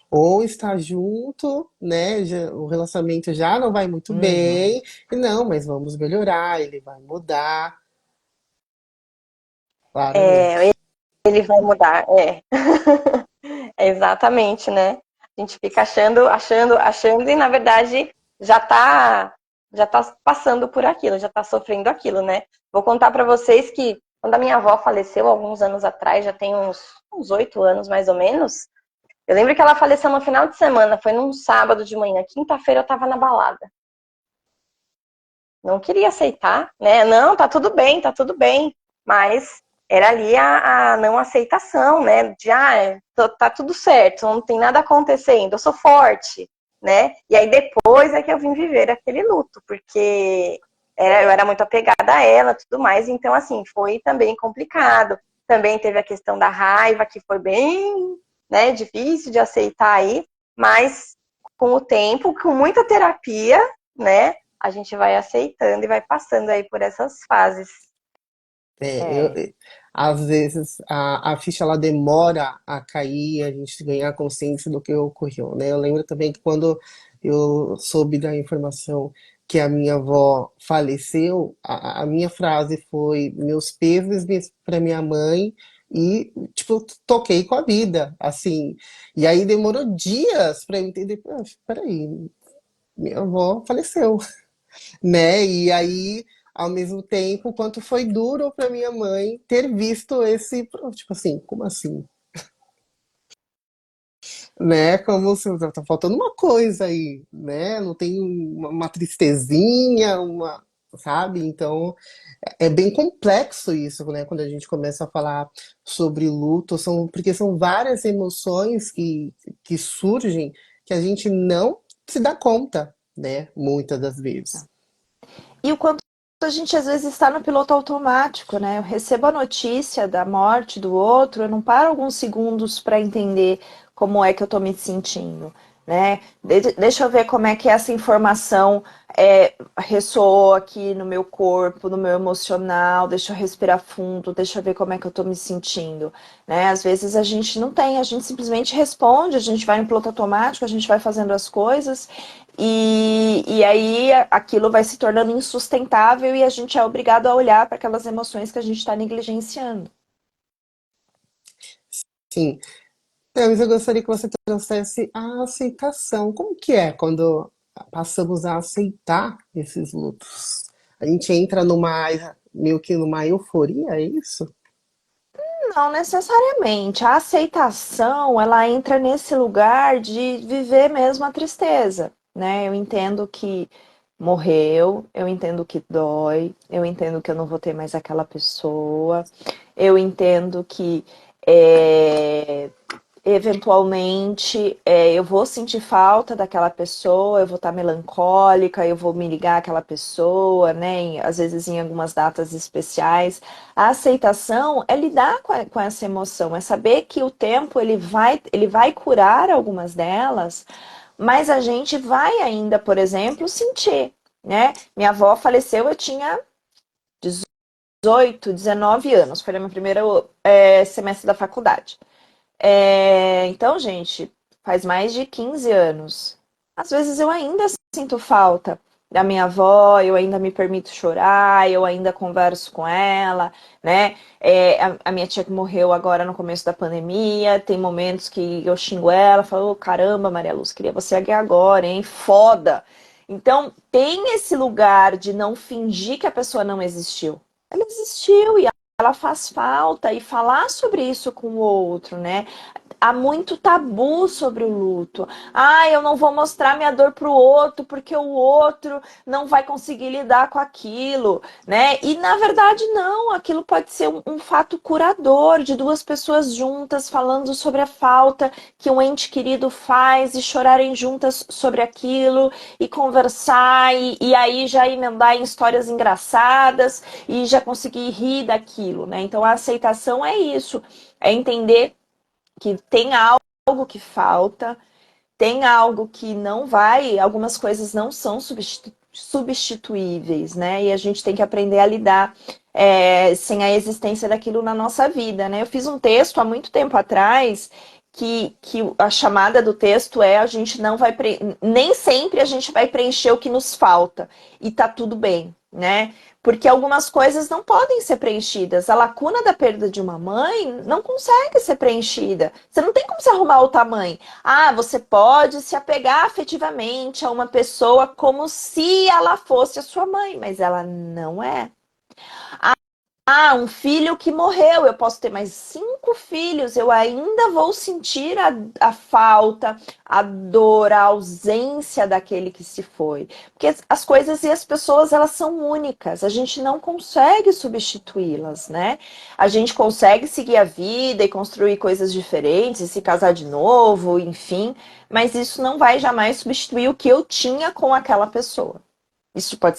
S3: Ou está junto, né? O relacionamento já não vai muito
S2: Uhum.
S3: bem, e não, mas vamos melhorar, ele vai mudar,
S1: É,
S3: claramente.
S1: ele vai mudar, é. É exatamente, né? A gente fica achando, achando, achando e na verdade já tá passando por aquilo, já tá sofrendo aquilo, né? Vou contar para vocês que quando a minha avó faleceu alguns anos atrás, já tem uns 8 anos mais ou menos. Eu lembro que ela faleceu no final de semana, foi num sábado de manhã, quinta-feira eu tava na balada. Não queria aceitar, né? Não, tá tudo bem. Mas era ali a não aceitação, né? De, tá tudo certo, não tem nada acontecendo, eu sou forte, né? E aí depois é que eu vim viver aquele luto, porque eu era muito apegada a ela, tudo mais. Então, assim, foi também complicado. Também teve a questão da raiva, que foi bem, né, difícil de aceitar aí, mas com o tempo, com muita terapia, né? A gente vai aceitando e vai passando aí por essas fases.
S3: Eu,
S2: É.
S3: às vezes a ficha ela demora a cair, a gente ganhar consciência do que ocorreu, né? Eu lembro também que quando eu soube da informação que a minha avó faleceu, a minha frase foi meus pêsames para minha mãe e tipo toquei com a vida, assim. E aí demorou dias para eu entender, peraí, minha avó faleceu, né? E aí, ao mesmo tempo, quanto foi duro para minha mãe ter visto esse, tipo assim, como assim? Né? Como se tá faltando uma coisa aí, né? Não tem uma tristezinha, sabe? Então, é bem complexo isso, né? Quando a gente começa a falar sobre luto, porque são várias emoções que surgem que a gente não se dá conta, né? Muitas das vezes.
S2: E o quanto a gente às vezes está no piloto automático, né? Eu recebo a notícia da morte do outro, eu não paro alguns segundos para entender como é que eu estou me sentindo, né? Deixa eu ver como é que essa informação ressoou aqui no meu corpo, no meu emocional, deixa eu respirar fundo, deixa eu ver como é que eu estou me sentindo, né? Às vezes a gente não tem, a gente simplesmente responde, a gente vai no piloto automático, a gente vai fazendo as coisas e aí aquilo vai se tornando insustentável e a gente é obrigado a olhar para aquelas emoções que a gente está negligenciando.
S3: Sim. Então, mas eu gostaria que você trouxesse a aceitação. Como que é quando passamos a aceitar esses lutos? A gente entra numa, meio que numa euforia, é isso?
S2: Não necessariamente. A aceitação, ela entra nesse lugar de viver mesmo a tristeza, né? Eu entendo que morreu, eu entendo que dói, eu entendo que eu não vou ter mais aquela pessoa, eu entendo que é, eventualmente eu vou sentir falta daquela pessoa, eu vou estar melancólica, eu vou me ligar àquela pessoa, né? Às vezes em algumas datas especiais. A aceitação é lidar com essa emoção, é saber que o tempo ele vai curar algumas delas, mas a gente vai ainda, por exemplo, sentir, né? Minha avó faleceu, eu tinha 18, 19 anos, foi no meu primeiro semestre da faculdade. Então, gente, faz mais de 15 anos. Às vezes eu ainda sinto falta da minha avó, eu ainda me permito chorar, eu ainda converso com ela, né? A minha tia que morreu agora no começo da pandemia, tem momentos que eu xingo ela, falo, "Ô, caramba, Maria Luz, queria você aqui agora, hein? Foda!" Então, tem esse lugar de não fingir que a pessoa não existiu. Ela existiu e ela faz falta, e falar sobre isso com o outro, né? Há muito tabu sobre o luto. Ah, eu não vou mostrar minha dor pro outro porque o outro não vai conseguir lidar com aquilo, né? E na verdade não, aquilo pode ser um fato curador de duas pessoas juntas falando sobre a falta que um ente querido faz e chorarem juntas sobre aquilo e conversar e aí já emendar em histórias engraçadas e já conseguir rir daquilo, né? Então a aceitação é isso, é entender que tem algo que falta, tem algo que não vai, algumas coisas não são substituíveis, né? E a gente tem que aprender a lidar sem a existência daquilo na nossa vida, né? Eu fiz um texto há muito tempo atrás que a chamada do texto é a gente não vai nem sempre a gente vai preencher o que nos falta e tá tudo bem, né? Porque algumas coisas não podem ser preenchidas. A lacuna da perda de uma mãe não consegue ser preenchida. Você não tem como se arrumar outra mãe. Ah, você pode se apegar afetivamente a uma pessoa como se ela fosse a sua mãe, mas ela não é. Ah, um filho que morreu, eu posso ter mais 5 filhos, eu ainda vou sentir a falta, a dor, a ausência daquele que se foi. Porque as coisas e as pessoas, elas são únicas, a gente não consegue substituí-las, né? A gente consegue seguir a vida e construir coisas diferentes, e se casar de novo, enfim, mas isso não vai jamais substituir o que eu tinha com aquela pessoa. Isso pode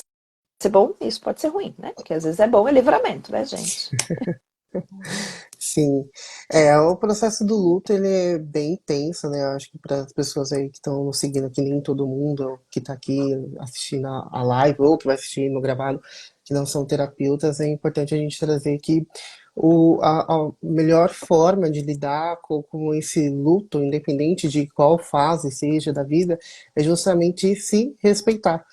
S2: ser bom, isso pode ser ruim, né? Porque às vezes é bom é livramento, né, gente?
S3: Sim. O processo do luto, ele é bem intenso, né? Eu acho que para as pessoas aí que estão nos seguindo aqui, nem todo mundo que está aqui assistindo a live ou que vai assistir no gravado, que não são terapeutas, é importante a gente trazer que a melhor forma de lidar com esse luto, independente de qual fase seja da vida, é justamente se respeitar,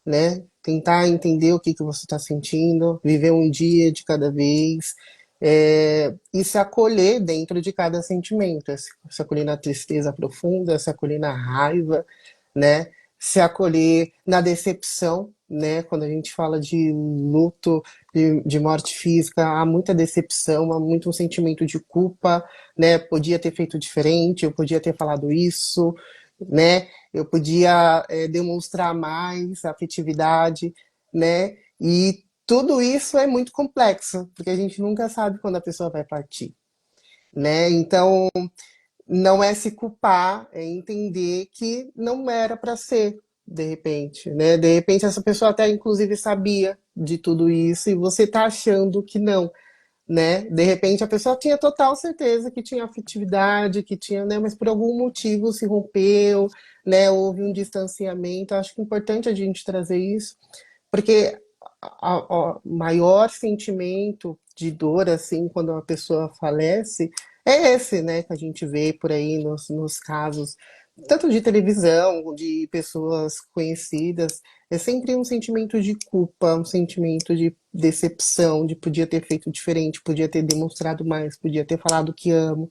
S3: né? Tentar entender o que que você está sentindo, viver um dia de cada vez, e se acolher dentro de cada sentimento, se acolher na tristeza profunda, se acolher na raiva, né? Se acolher na decepção, né? Quando a gente fala de luto, de morte física, há muita decepção, há muito um sentimento de culpa, né? Podia ter feito diferente, eu podia ter falado isso, né? Eu podia demonstrar mais afetividade, né? E tudo isso é muito complexo, porque a gente nunca sabe quando a pessoa vai partir, né? Então, não é se culpar, é entender que não era para ser, de repente, né? De repente essa pessoa até inclusive sabia de tudo isso e você tá achando que não, né? De repente a pessoa tinha total certeza que tinha afetividade, que tinha, né? Mas por algum motivo se rompeu, né? Houve um distanciamento. Acho que é importante a gente trazer isso, porque o maior sentimento de dor, assim, quando uma pessoa falece, é esse, né, que a gente vê por aí nos casos, tanto de televisão, de pessoas conhecidas, é sempre um sentimento de culpa, um sentimento de decepção, de podia ter feito diferente, podia ter demonstrado mais, podia ter falado que amo,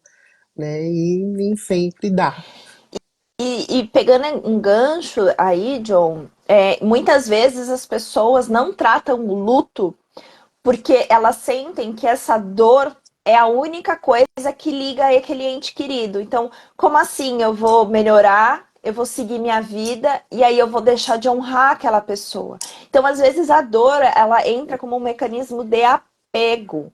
S3: né? E nem sempre dá.
S2: E pegando um gancho aí, John, muitas vezes as pessoas não tratam o luto porque elas sentem que essa dor é a única coisa que liga aquele ente querido. Então, como assim eu vou melhorar? Eu vou seguir minha vida e aí eu vou deixar de honrar aquela pessoa. Então, às vezes a dor, ela entra como um mecanismo de apego.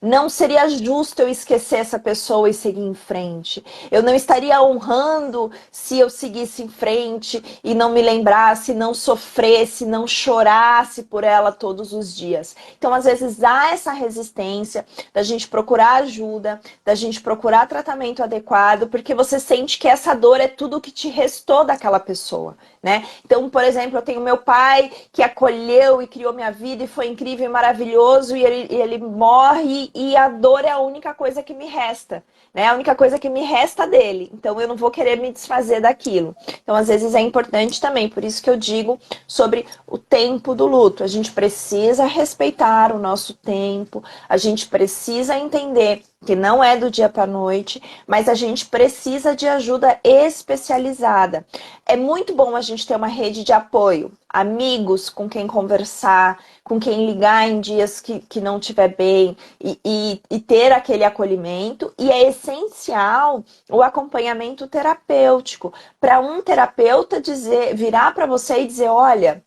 S2: Não seria justo eu esquecer essa pessoa e seguir em frente. Eu não estaria honrando se eu seguisse em frente e não me lembrasse, não sofresse, não chorasse por ela todos os dias. Então, às vezes, há essa resistência da gente procurar ajuda, da gente procurar tratamento adequado, porque você sente que essa dor é tudo que te restou daquela pessoa, né? Então, por exemplo, eu tenho meu pai que acolheu e criou minha vida e foi incrível e maravilhoso e ele morre e a dor é a única coisa que me resta, né? A única coisa que me resta dele. Então, eu não vou querer me desfazer daquilo. Então, às vezes é importante também, por isso que eu digo sobre o tempo do luto. A gente precisa respeitar o nosso tempo, a gente precisa entender que não é do dia para a noite, mas a gente precisa de ajuda especializada. É muito bom a gente ter uma rede de apoio, amigos com quem conversar, com quem ligar em dias que não estiver bem e ter aquele acolhimento. E é essencial o acompanhamento terapêutico para um terapeuta dizer, virar para você e dizer, olha,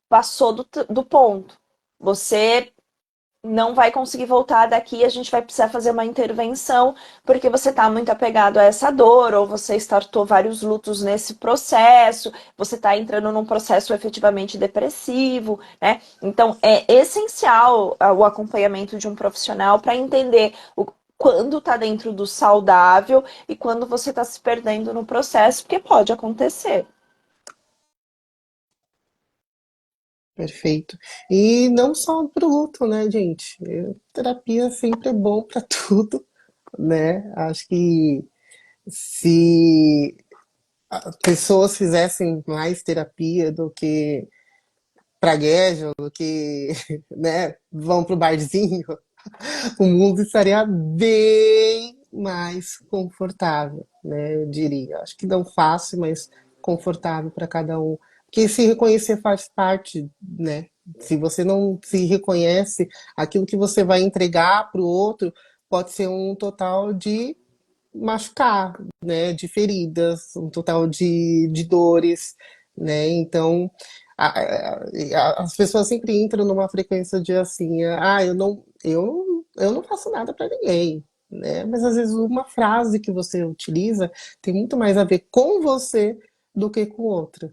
S2: passou do ponto. Você não vai conseguir voltar daqui, a gente vai precisar fazer uma intervenção, porque você está muito apegado a essa dor, ou você startou vários lutos nesse processo, você está entrando num processo efetivamente depressivo, né? Então, é essencial o acompanhamento de um profissional para entender quando está dentro do saudável e quando você está se perdendo no processo, porque pode acontecer.
S3: Perfeito. E não só pro luto, né, gente? Terapia sempre é bom para tudo, né? Acho que se pessoas fizessem mais terapia do que praguejam, do que, né, vão pro barzinho, o mundo estaria bem mais confortável, né? Eu diria. Acho que não fácil, mas confortável para cada um. Porque se reconhecer faz parte, né? Se você não se reconhece, aquilo que você vai entregar para o outro pode ser um total de machucar, né? De feridas, um total de dores, né? Então, as pessoas sempre entram numa frequência de assim, eu não faço nada para ninguém, né? Mas às vezes uma frase que você utiliza tem muito mais a ver com você do que com outra,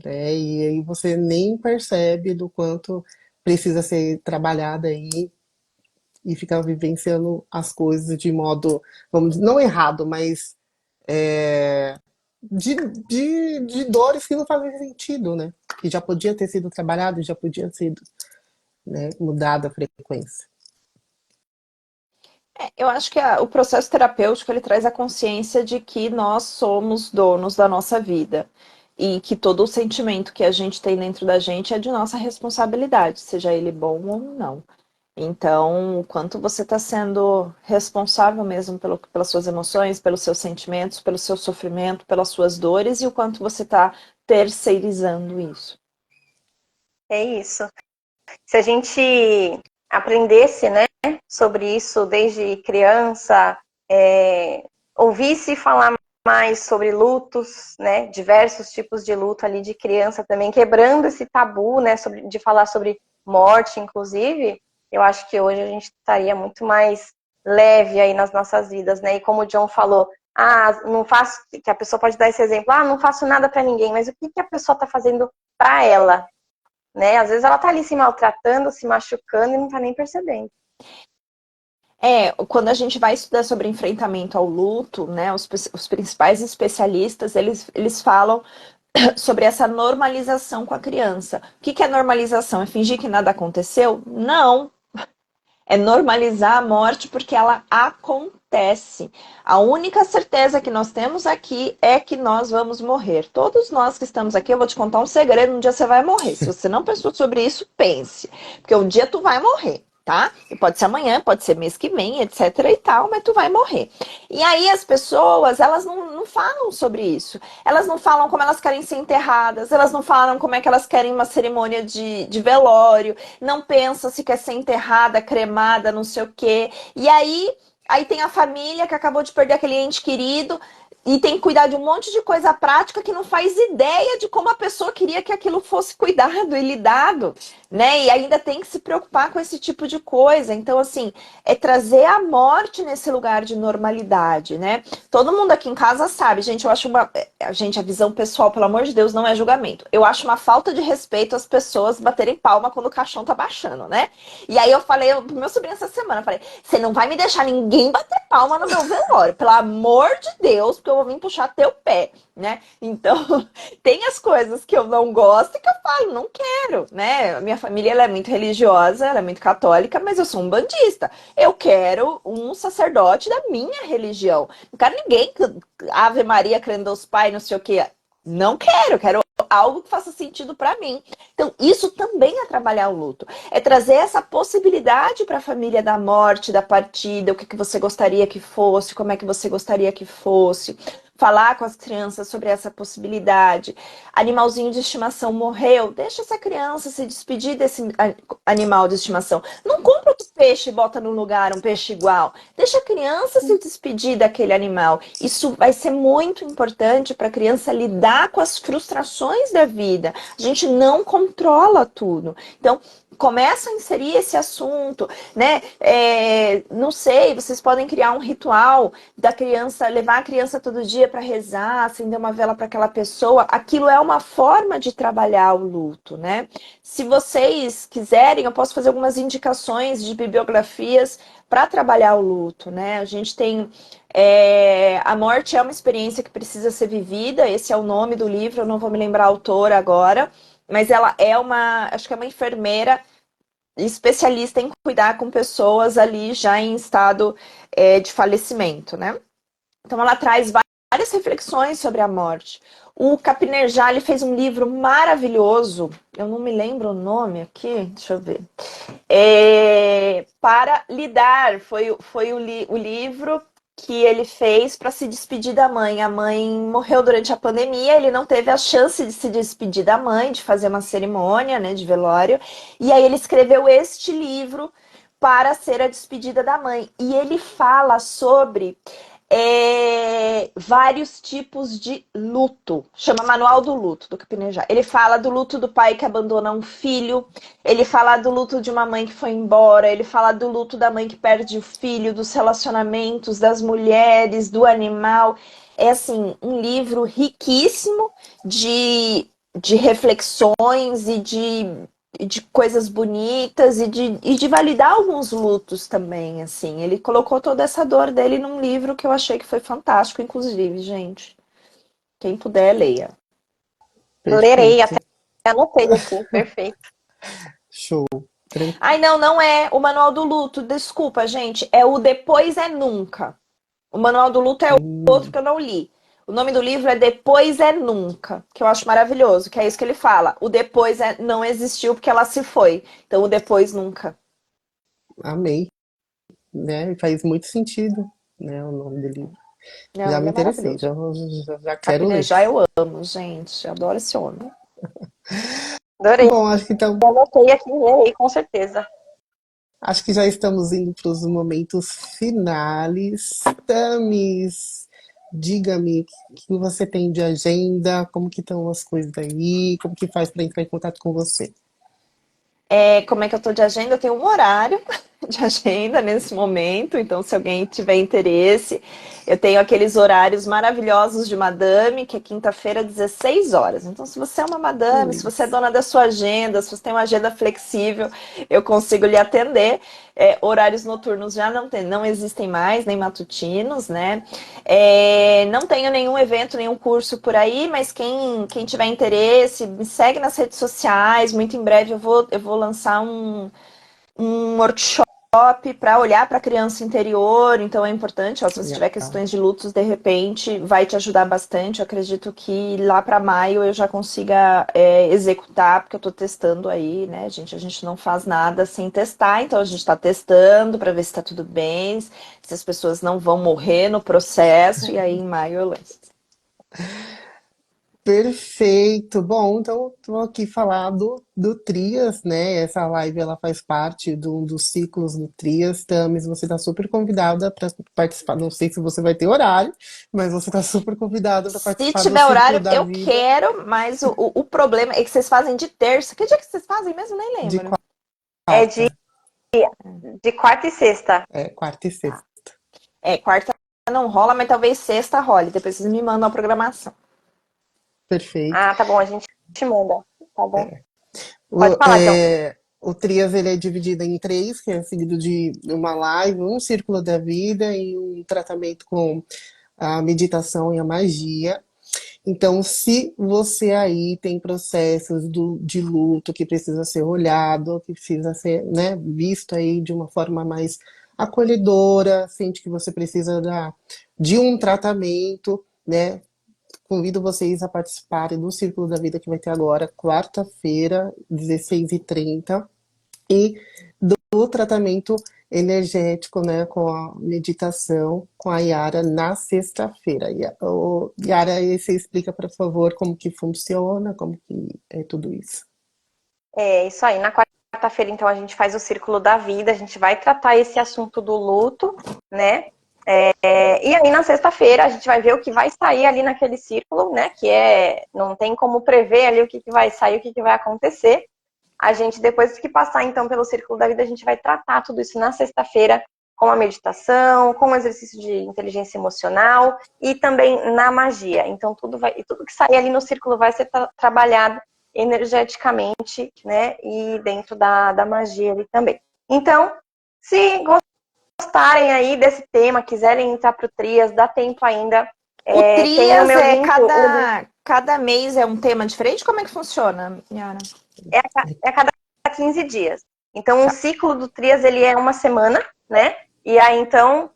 S3: né? E aí você nem percebe do quanto precisa ser trabalhada aí e ficar vivenciando as coisas de modo, vamos dizer, não errado, mas é, de dores que não fazem sentido, né? Que já podia ter sido trabalhado, já podia ter sido, né, mudada a frequência.
S2: Eu acho que o processo terapêutico ele traz a consciência de que nós somos donos da nossa vida e que todo o sentimento que a gente tem dentro da gente é de nossa responsabilidade, seja ele bom ou não. Então, o quanto você está sendo responsável mesmo pelas suas emoções, pelos seus sentimentos, pelo seu sofrimento, pelas suas dores e o quanto você está terceirizando isso.
S1: É isso. Se a gente aprendesse, né, sobre isso desde criança, ouvisse falar mais sobre lutos, né, diversos tipos de luto ali de criança também, quebrando esse tabu, né, de falar sobre morte, inclusive, eu acho que hoje a gente estaria muito mais leve aí nas nossas vidas, né? E como o John falou, não faço, que a pessoa pode dar esse exemplo, não faço nada para ninguém, mas o que a pessoa está fazendo para ela, né? Às vezes ela tá ali se maltratando, se machucando e não tá nem percebendo.
S2: Quando a gente vai estudar sobre enfrentamento ao luto, né, os principais especialistas, eles falam sobre essa normalização com a criança. O que é normalização? É fingir que nada aconteceu? Não. É normalizar a morte porque ela acontece. A única certeza que nós temos aqui é que nós vamos morrer. Todos nós que estamos aqui, eu vou te contar um segredo, um dia você vai morrer. Se você não pensou sobre isso, pense. Porque um dia tu vai morrer. tá? E pode ser amanhã, pode ser mês que vem, etc e tal, mas tu vai morrer. E aí as pessoas, elas não falam sobre isso. Elas não falam como elas querem ser enterradas, elas não falam como é que elas querem uma cerimônia de velório, não pensam se quer ser enterrada, cremada, não sei o quê. E aí tem a família que acabou de perder aquele ente querido, e tem que cuidar de um monte de coisa prática que não faz ideia de como a pessoa queria que aquilo fosse cuidado e lidado, né? E ainda tem que se preocupar com esse tipo de coisa. Então, assim, é trazer a morte nesse lugar de normalidade, né? Todo mundo aqui em casa sabe, gente, eu acho gente, a visão pessoal, pelo amor de Deus, não é julgamento. Eu acho uma falta de respeito as pessoas baterem palma quando o caixão tá baixando, né? E aí eu falei pro meu sobrinho essa semana, eu falei, você não vai me deixar ninguém bater palma no meu velório, pelo amor de Deus, porque eu vou vir puxar teu pé, né? Então, tem as coisas que eu não gosto e que eu falo, não quero, né? Minha família, ela é muito religiosa, ela é muito católica, mas eu sou um bandista. Eu quero um sacerdote da minha religião. Não quero ninguém que Ave Maria, crendo aos pais, não sei o quê. Não quero, quero algo que faça sentido para mim. Então, isso também é trabalhar o luto. É trazer essa possibilidade para a família da morte, da partida, o que você gostaria que fosse, como é que você gostaria que fosse. Falar com as crianças sobre essa possibilidade. Animalzinho de estimação morreu, deixa essa criança se despedir desse animal de estimação. Não compra outro peixe e bota no lugar um peixe igual. Deixa a criança se despedir daquele animal. Isso vai ser muito importante para a criança lidar com as frustrações da vida. A gente não controla tudo. Então, começa a inserir esse assunto, né? Não sei, vocês podem criar um ritual da criança, levar a criança todo dia para rezar, acender uma vela para aquela pessoa. Aquilo é uma forma de trabalhar o luto, né? Se vocês quiserem, eu posso fazer algumas indicações de bibliografias para trabalhar o luto, né? A gente tem a morte é uma experiência que precisa ser vivida. Esse é o nome do livro. Eu não vou me lembrar a autora agora, mas ela é acho que é uma enfermeira especialista em cuidar com pessoas ali já em estado de falecimento, né? Então ela traz várias reflexões sobre a morte. O Capinejá, ele fez um livro maravilhoso, eu não me lembro o nome aqui, deixa eu ver. Para lidar, foi o livro que ele fez para se despedir da mãe. A mãe morreu durante a pandemia, ele não teve a chance de se despedir da mãe, de fazer uma cerimônia, né, de velório, e aí ele escreveu este livro para ser a despedida da mãe. E ele fala sobre vários tipos de luto. Chama Manual do Luto, do Capinejá. Ele fala do luto do pai que abandona um filho, ele fala do luto de uma mãe que foi embora, ele fala do luto da mãe que perde o filho, dos relacionamentos, das mulheres, do animal. É, assim, um livro riquíssimo de reflexões e de coisas bonitas e de validar alguns lutos também, assim. Ele colocou toda essa dor dele num livro que eu achei que foi fantástico, inclusive, gente. Quem puder, leia.
S1: Lerei,
S3: Perfeito.
S1: até anotei aqui, perfeito.
S3: Show.
S2: Ai, não é o Manual do Luto, desculpa, gente. É o Depois é Nunca. O Manual do Luto é outro
S3: Hum,
S2: que eu não li. O nome do livro é Depois é Nunca, que eu acho maravilhoso, que é isso que ele fala. O depois não existiu porque ela se foi. Então, o depois nunca.
S3: amei, né? Faz muito sentido, né? O nome do livro.
S2: Não,
S3: Já
S2: ele
S3: me
S2: é
S3: interessei,
S2: maravilhoso.
S3: já quero ler.
S2: Capinejá eu amo, gente. Eu adoro esse homem.
S1: Adorei.
S3: Bom, acho que então,
S1: Anotei aqui, lerei, com certeza.
S3: acho que já estamos indo para os momentos finais. Tamis, diga-me o que você tem de agenda, como que estão as coisas aí, como que faz para entrar em contato com você?
S2: Como é que eu tô de agenda? Eu tenho um horário de agenda nesse momento, então se alguém tiver interesse, eu tenho aqueles horários maravilhosos de madame, que é quinta-feira, 16 horas. Então, se você é uma madame, se você é
S3: Isso.
S2: dona da sua agenda, se você tem uma agenda flexível, eu consigo lhe atender. Horários noturnos já não existem mais, nem matutinos, né? Não tenho nenhum evento, nenhum curso por aí, mas quem tiver interesse, me segue nas redes sociais. Muito em breve eu vou lançar um workshop para olhar para a criança interior, então é importante, ó, se você tiver
S3: Legal.
S2: questões de lutos, de repente, vai te ajudar bastante. Eu acredito que lá para maio eu já consiga executar, porque eu estou testando aí, né, gente? A gente não faz nada sem testar, então a gente está testando para ver se está tudo bem, se as pessoas não vão morrer no processo, e aí em maio eu lanço.
S3: Perfeito. Bom, então vou aqui falar do Trias, né? Essa live ela faz parte dos ciclos do Trias. Tamis, você está super convidada para participar. Não sei se você vai ter horário, mas você está super convidada para
S2: Se
S3: participar do
S2: tiver
S3: Círculo
S2: horário,
S3: da
S2: eu
S3: Vida
S2: quero, mas o problema é que vocês fazem de terça. Que dia que vocês fazem mesmo? Nem
S3: de
S2: lembro.
S1: É de,
S3: quarta.
S1: de quarta e sexta.
S3: É, quarta e
S2: Tá.
S3: sexta.
S2: Quarta não rola, mas talvez sexta role. Depois vocês me mandam a programação.
S3: Perfeito.
S1: Ah, tá bom, a gente te manda. Tá bom? Pode
S3: O,
S1: falar, John.
S3: o Trias ele é dividido em três, que é seguido de uma live, um Círculo da Vida e um tratamento com a meditação e a magia. Então, se você aí tem processos de luto que precisa ser olhado, que precisa ser, né, visto aí de uma forma mais acolhedora, sente que você precisa de um tratamento, né, convido vocês a participarem do Círculo da Vida que vai ter agora, quarta-feira, 16h30, e do tratamento energético, né, com a meditação com a Yara na sexta-feira. Yara, aí você explica, por favor, como que funciona, como que é tudo isso.
S1: É isso aí. Na quarta-feira, então, a gente faz o Círculo da Vida. A gente vai tratar esse assunto do luto, né? E aí, na sexta-feira, a gente vai ver o que vai sair ali naquele círculo, né? Que não tem como prever ali o que vai sair, o que vai acontecer. A gente, depois que passar, então, pelo Círculo da Vida, a gente vai tratar tudo isso na sexta-feira com a meditação, com o exercício de inteligência emocional e também na magia. Então, tudo que sair ali no círculo vai ser trabalhado energeticamente, né? E dentro da magia ali também. Então, se gostarem aí desse tema, quiserem entrar para o Trias, dá tempo ainda.
S2: O
S1: Tem no
S2: Trias
S1: meu link.
S2: cada mês é um tema diferente? Como é que funciona, Yara?
S1: É a cada 15 dias. Então, o
S2: Tá.
S1: ciclo do Trias, ele é uma semana, né? E aí, então,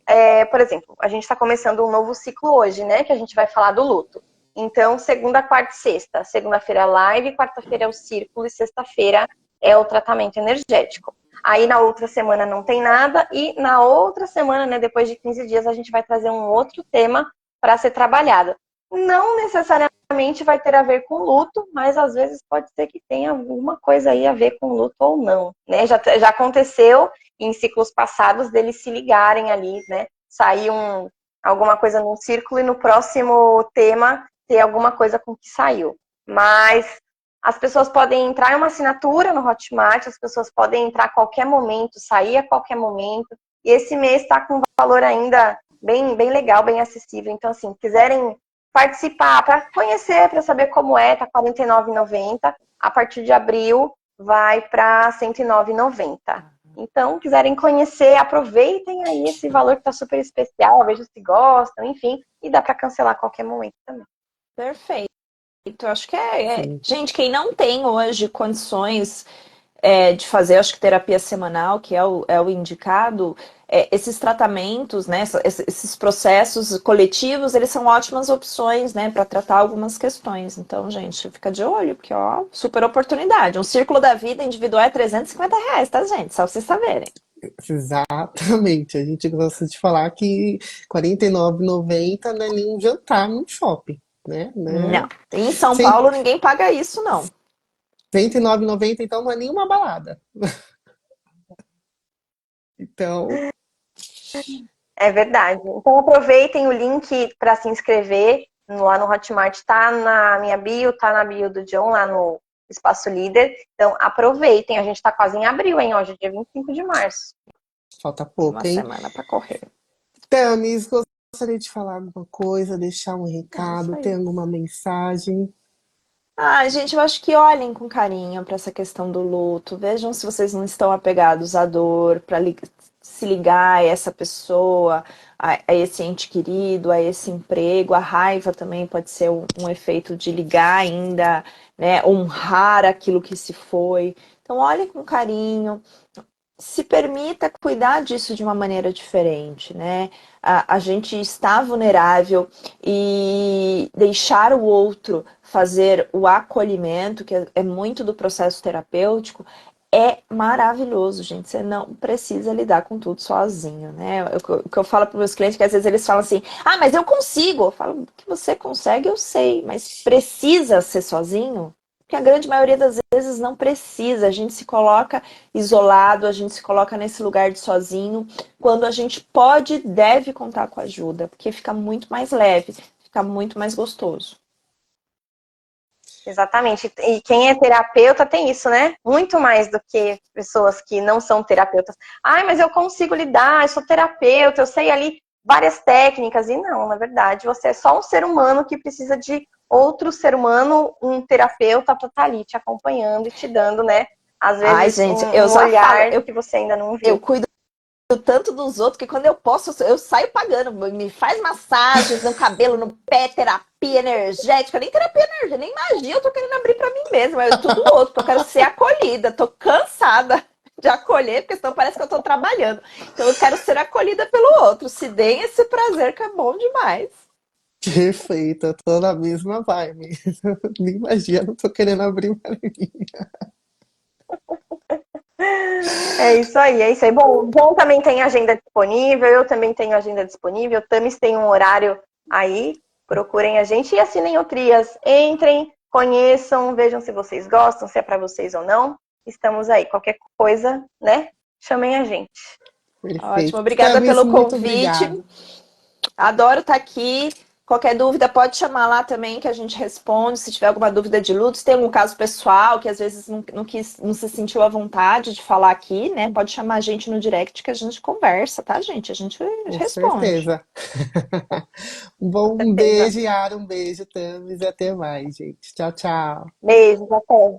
S1: por exemplo, a gente está começando um novo ciclo hoje, né? Que a gente vai falar do luto. Então, segunda, quarta e sexta. Segunda-feira é live, quarta-feira é o círculo e sexta-feira é o tratamento energético. Aí, na outra semana não tem nada e na outra semana, né, depois de 15 dias, a gente vai trazer um outro tema para ser trabalhado. Não necessariamente vai ter a ver com luto, mas às vezes pode ser que tenha alguma coisa aí a ver com luto ou não, né? Já aconteceu em ciclos passados deles se ligarem ali, né? Sair alguma coisa num círculo e no próximo tema ter alguma coisa com que saiu. Mas as pessoas podem entrar em uma assinatura no Hotmart, as pessoas podem entrar a qualquer momento, sair a qualquer momento. E esse mês está com um valor ainda bem legal, bem acessível. Então, assim, quiserem participar, para conhecer, para saber como é, tá R$ 49,90. A partir de abril vai para R$ 109,90. Então, quiserem conhecer, aproveitem aí esse valor que tá super especial, vejam se gostam, enfim, e dá para cancelar a qualquer momento também.
S2: Perfeito. Acho que
S3: Sim.
S2: Gente, quem não tem hoje condições de fazer, acho que terapia semanal, que é o indicado, esses tratamentos, né, esses processos coletivos, eles são ótimas opções, né, para tratar algumas questões. Então, gente, fica de olho, porque, ó, super oportunidade. Um círculo da vida individual é R$ 350, tá, gente? Só pra vocês saberem.
S3: Exatamente. A gente gosta de falar que R$ 49,90 não é nem um jantar no shopping, né?
S2: Não. Em São
S3: Cem-
S2: Paulo, ninguém paga isso, não.
S3: R$ 109,90, então não é nenhuma balada. Então,
S1: É verdade. Então aproveitem o link para se inscrever lá no Hotmart, tá na minha bio, tá na bio do John, lá no Espaço Líder. Então aproveitem, a gente tá quase em abril, hein? Hoje é dia 25 de março.
S3: falta
S2: Tem uma
S3: pouco, hein?
S2: semana para correr.
S3: Tamis, gostaria de falar alguma coisa, deixar um
S2: É isso
S3: recado,
S2: aí.
S3: ter alguma mensagem?
S2: Ah, gente, eu acho que olhem com carinho para essa questão do luto. Vejam se vocês não estão apegados à dor, para se ligar a essa pessoa, a esse ente querido, a esse emprego. A raiva também pode ser um efeito de ligar ainda, né? Honrar aquilo que se foi. Então, olhem com carinho. se permita cuidar disso de uma maneira diferente, né? A gente está vulnerável e deixar o outro fazer o acolhimento, que é muito do processo terapêutico, é maravilhoso, gente. Você não precisa lidar com tudo sozinho, né? O que eu falo para meus clientes é que às vezes eles falam assim: ah, mas eu consigo. Eu falo que você consegue, eu sei, mas precisa ser sozinho? Porque a grande maioria das vezes não precisa. A gente se coloca isolado, a gente se coloca nesse lugar de sozinho, quando a gente pode e deve contar com ajuda, porque fica muito mais leve, fica muito mais gostoso.
S1: Exatamente. E quem é terapeuta tem isso, né? Muito mais do que pessoas que não são terapeutas. Ai, mas eu consigo lidar, eu sou terapeuta, eu sei ali várias técnicas. E não, na verdade, você é só um ser humano que precisa de outro ser humano, um terapeuta para estar ali te acompanhando e te dando, né? Às
S2: Ai,
S1: vezes
S2: gente, eu
S1: um
S2: só falo,
S1: olhar que você ainda não
S2: eu
S1: viu.
S2: cuido tanto dos outros que quando eu posso, eu saio pagando. Me faz massagens no cabelo, no pé, terapia energética, nem terapia energética, nem magia eu tô querendo abrir pra mim mesma, é tudo outro, porque eu quero ser acolhida, tô cansada de acolher, porque senão parece que eu tô trabalhando. Então eu quero ser acolhida pelo outro. Se deem esse prazer que é bom demais.
S3: Perfeito, eu tô na mesma vibe. Nem imagina, não tô querendo abrir uma linha.
S1: É isso aí, é isso aí. Bom, o Bom também tem agenda disponível, eu também tenho agenda disponível, o Tamis tem um horário aí, procurem a gente e assinem o Trias. Entrem, conheçam, vejam se vocês gostam, se é para vocês ou não. Estamos aí, qualquer coisa, né? Chamem a gente.
S2: Ótimo,
S3: Perfeito.
S2: obrigada
S3: Tavis,
S2: pelo
S3: muito
S2: convite.
S3: obrigado.
S2: Adoro estar aqui. Qualquer dúvida pode chamar lá também que a gente responde. Se tiver alguma dúvida de luto, se tem algum caso pessoal que às vezes não se sentiu à vontade de falar aqui, né? Pode chamar a gente no direct que a gente conversa, tá, gente? A gente
S3: Com
S2: responde.
S3: certeza. Bom,
S1: Com
S3: um
S1: certeza.
S3: beijo, Yara, um beijo, Tavis, e até mais, gente. Tchau, tchau.
S1: Beijos, até.